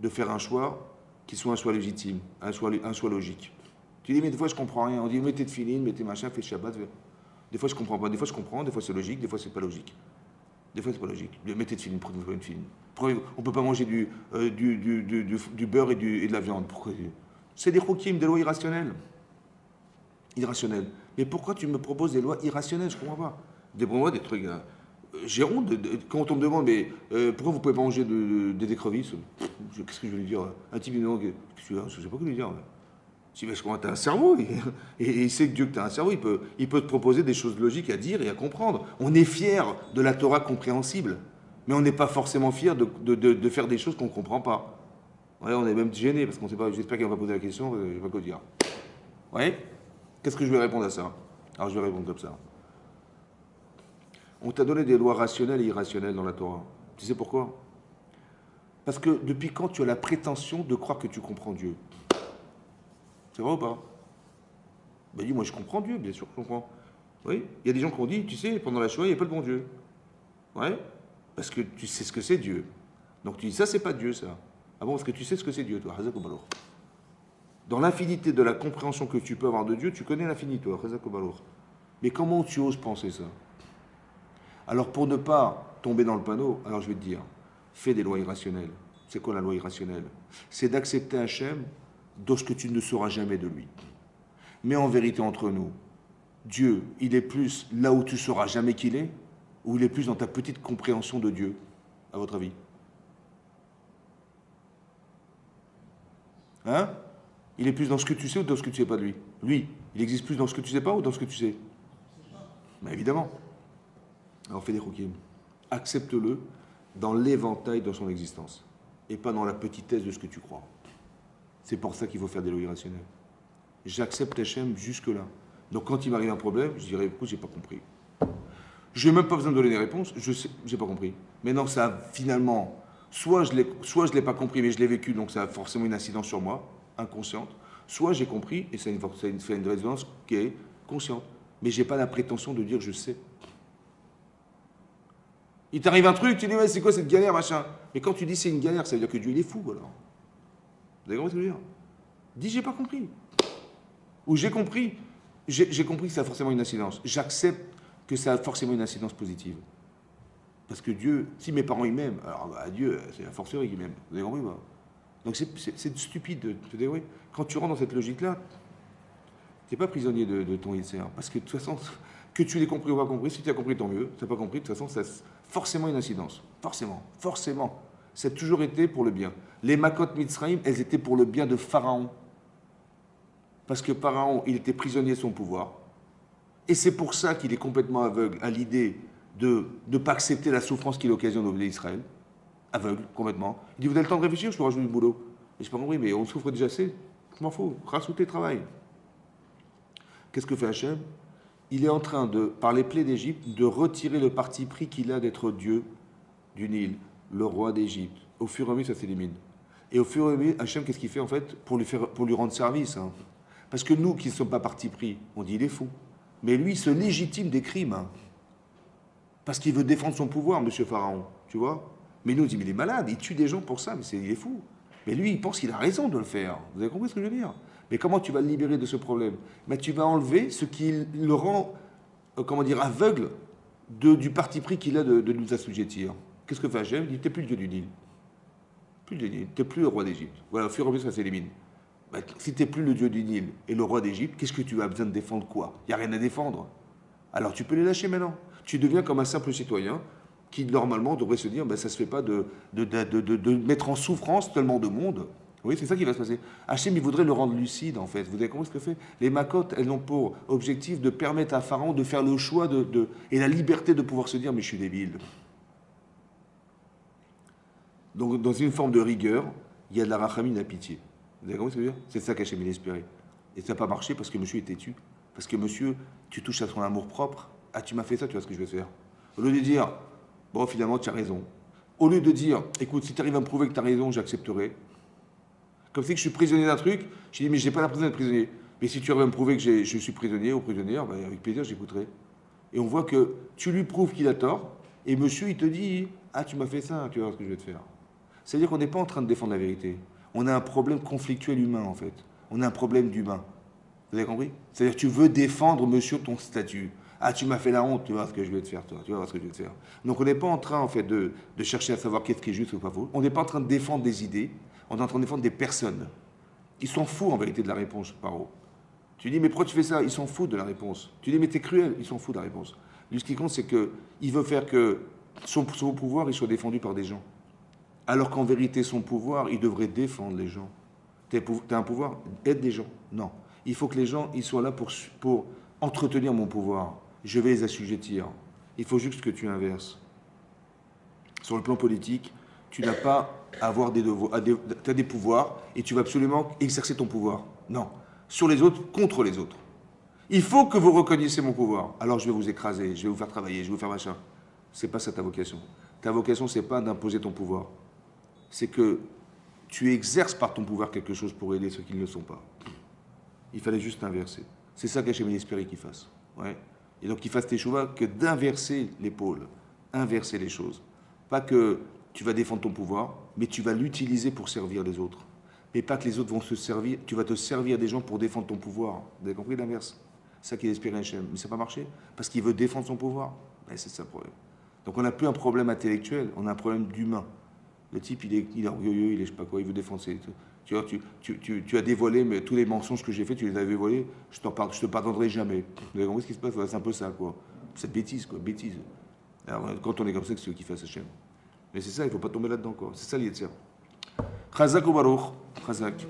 de faire un choix qui soit un choix légitime, un choix logique. Tu dis, mais des fois je comprends rien. On dit, mettez de filine, mettez machin, faites Shabbat. Des fois je comprends pas, des fois je comprends, des fois c'est logique, des fois c'est pas logique. Des fois c'est pas logique. Mettez de filine, prenez une filine. On peut pas manger du beurre et de la viande. Pourquoi? C'est des chokim, des lois irrationnelles. Irrationnelles. Mais pourquoi tu me proposes des lois irrationnelles? Je comprends pas. Des trucs. J'ai honte quand on me demande, mais pourquoi vous pouvez pas manger des écrevisses? Qu'est-ce que je vais lui dire? Un type, non, je sais pas quoi lui dire. Si tu as un cerveau, et il sait que Dieu que tu as un cerveau, il peut te proposer des choses logiques à dire et à comprendre. On est fier de la Torah compréhensible, mais on n'est pas forcément fier de faire des choses qu'on ne comprend pas. Ouais, on est même gêné parce qu'on ne sait pas. J'espère qu'il va poser la question, je ne sais pas quoi dire. Ouais. Qu'est-ce que je vais répondre à ça? Alors je vais répondre comme ça. On t'a donné des lois rationnelles et irrationnelles dans la Torah. Tu sais pourquoi? Parce que depuis quand tu as la prétention de croire que tu comprends Dieu? C'est vrai ou pas? Ben dis, moi je comprends Dieu, bien sûr que je comprends. Oui, il y a des gens qui ont dit, tu sais, pendant la Shoah, il n'y a pas de bon Dieu. Ouais, parce que tu sais ce que c'est Dieu. Donc tu dis, ça c'est pas Dieu, ça. Ah bon, parce que tu sais ce que c'est Dieu, toi. Dans l'infinité de la compréhension que tu peux avoir de Dieu, tu connais l'infini, toi. Mais comment tu oses penser ça? Alors pour ne pas tomber dans le panneau, alors je vais te dire, fais des lois irrationnelles. C'est quoi la loi irrationnelle? C'est d'accepter Hachem dans ce que tu ne sauras jamais de lui. Mais en vérité, entre nous, Dieu, il est plus là où tu sauras jamais qu'il est, ou il est plus dans ta petite compréhension de Dieu, à votre avis? Hein? Il est plus dans ce que tu sais ou dans ce que tu sais pas de lui? Lui, il existe plus dans ce que tu sais pas ou dans ce que tu sais? Mais évidemment. Alors fais des chokim. Accepte-le dans l'éventail de son existence, et pas dans la petitesse de ce que tu crois. C'est pour ça qu'il faut faire des lois irrationnelles. J'accepte Hachem jusque-là. Donc quand il m'arrive un problème, je dirais, écoute, j'ai pas compris. Je n'ai même pas besoin de donner des réponses, je sais, j'ai pas compris. Mais non, ça a finalement, soit je l'ai pas compris, mais je l'ai vécu, donc ça a forcément une incidence sur moi, inconsciente. Soit j'ai compris, et ça fait une résonance qui est consciente. Mais j'ai pas la prétention de dire je sais. Il t'arrive un truc, tu dis, ouais, c'est quoi cette galère, machin? Mais quand tu dis c'est une galère, ça veut dire que Dieu, il est fou, alors. Vous avez compris ce que je veux dire? Dis, j'ai pas compris. Ou j'ai compris que ça a forcément une incidence. J'accepte que ça a forcément une incidence positive. Parce que Dieu, si mes parents ils m'aiment, alors bah, Dieu, c'est la forcerie qui m'aime. Vous avez compris ou pas? Donc c'est stupide de te dire, oui, quand tu rentres dans cette logique-là, tu n'es pas prisonnier de ton ICR. Parce que de toute façon, que tu l'aies compris ou pas compris, si tu as compris, tant mieux. Si tu n'as pas compris, de toute façon, ça a forcément une incidence. Forcément. Forcément. Ça a toujours été pour le bien. Les Makot Mitzrayim, elles étaient pour le bien de Pharaon. Parce que Pharaon, il était prisonnier de son pouvoir. Et c'est pour ça qu'il est complètement aveugle à l'idée de ne pas accepter la souffrance qu'il occasionne au peuple d'Israël. Aveugle, complètement. Il dit, vous avez le temps de réfléchir, je peux rajouter du boulot. Et je n'ai pas compris, mais on souffre déjà assez. Je m'en fous, rajoutez travail. Qu'est-ce que fait Hachem? Il est en train de, par les plaies d'Égypte, de retirer le parti pris qu'il a d'être Dieu du Nil, le roi d'Égypte. Au fur et à mesure, ça s'élimine. Et au fur et à mesure, Hachem, qu'est-ce qu'il fait en fait pour lui rendre service, hein? Parce que nous qui ne sommes pas parti pris, on dit il est fou. Mais lui, il se légitime des crimes. Hein. Parce qu'il veut défendre son pouvoir, monsieur Pharaon. Tu vois? Mais nous, on dit mais il est malade, il tue des gens pour ça, mais il est fou. Mais lui, il pense qu'il a raison de le faire. Vous avez compris ce que je veux dire? Mais comment tu vas le libérer de ce problème? Mais tu vas enlever ce qui le rend, aveugle du parti pris qu'il a de nous assujettir. Qu'est-ce que fait Hachem? Il dit, t'es plus le dieu du Nil. Plus le dieu du Nil. T'es plus le roi d'Égypte. Voilà, au fur et à mesure, ça s'élimine. Bah, si tu n'es plus le dieu du Nil et le roi d'Égypte, qu'est-ce que tu as besoin de défendre quoi? Il n'y a rien à défendre. Alors tu peux les lâcher maintenant. Tu deviens comme un simple citoyen qui normalement devrait se dire, ben, ça ne se fait pas de mettre en souffrance tellement de monde. Oui, c'est ça qui va se passer. Hachem, il voudrait le rendre lucide, en fait. Vous avez compris ce que fait? Les Makot, elles ont pour objectif de permettre à Pharaon de faire le choix et la liberté de pouvoir se dire, mais je suis débile. Donc, dans une forme de rigueur, il y a de la rachamine, de la pitié. Vous avez compris ce que je veux dire? C'est ça qu'Hachem il espérait. Et ça n'a pas marché parce que monsieur est têtu. Parce que monsieur, tu touches à son amour propre. Ah, tu m'as fait ça, tu vois ce que je vais faire. Au lieu de dire, bon, finalement, tu as raison. Au lieu de dire, écoute, si tu arrives à me prouver que tu as raison, j'accepterai. Comme si je suis prisonnier d'un truc, je dis, mais je n'ai pas l'impression d'être prisonnier. Mais si tu arrives à me prouver que je suis prisonnier ou prisonnière, ben, avec plaisir, j'écouterai. Et on voit que tu lui prouves qu'il a tort, et monsieur, il te dit, ah, tu m'as fait ça, tu vas voir ce que je vais te faire. C'est-à-dire qu'on n'est pas en train de défendre la vérité. On a un problème conflictuel humain, en fait. On a un problème d'humain. Vous avez compris? C'est-à-dire que tu veux défendre, monsieur, ton statut. Ah, tu m'as fait la honte, tu vas voir ce que je vais te faire, toi. Tu vas voir ce que je vais te faire. Donc on n'est pas en train, en fait, de chercher à savoir qu'est-ce qui est juste ou pas faux. On n'est pas en train de défendre des idées. On est en train de défendre des personnes. Ils sont fous, en vérité, de la réponse, Paro. Tu dis, mais pourquoi tu fais ça? Ils s'en foutent de la réponse. Tu dis, mais t'es cruel. Ils s'en foutent de la réponse. Lui, ce qui compte, c'est qu'il veut faire que son pouvoir il soit défendu par des gens. Alors qu'en vérité, son pouvoir, il devrait défendre les gens. Tu as un pouvoir, aide des gens. Non. Il faut que les gens ils soient là pour entretenir mon pouvoir. Je vais les assujettir. Il faut juste que tu inverses. Sur le plan politique, tu n'as pas à avoir des devoirs. Tu as des pouvoirs et tu vas absolument exercer ton pouvoir. Non. Sur les autres, contre les autres. Il faut que vous reconnaissiez mon pouvoir. Alors je vais vous écraser, je vais vous faire travailler, je vais vous faire machin. C'est pas ça ta vocation. Ta vocation, c'est pas d'imposer ton pouvoir. C'est que tu exerces par ton pouvoir quelque chose pour aider ceux qui ne le sont pas. Il fallait juste inverser. C'est ça qu'Hachem espérait qu'il fasse. Ouais. Et donc qu'il fasse teshuva, que d'inverser l'épaule, inverser les choses. Pas que tu vas défendre ton pouvoir, mais tu vas l'utiliser pour servir les autres. Mais pas que les autres vont se servir, tu vas te servir des gens pour défendre ton pouvoir. Vous avez compris l'inverse? C'est ça qu'il espérait Hachem. Mais ça n'a pas marché, parce qu'il veut défendre son pouvoir. Et c'est ça le problème. Donc on n'a plus un problème intellectuel, on a un problème d'humain. Le type, il est orgueilleux, il est je sais pas quoi, il veut défendre. Tu vois, tu as dévoilé, mais tous les mensonges que j'ai faits, tu les avais dévoilés, je te pardonnerai jamais. Vous avez compris ce qui se passe? C'est un peu ça, quoi. Cette bêtise, quoi, bêtise. Alors, quand on est comme ça, c'est ce qui fait Hachem. Mais c'est ça, il ne faut pas tomber là-dedans, quoi. C'est ça l'Yetzer. Chazak ou Baruch. Chazak.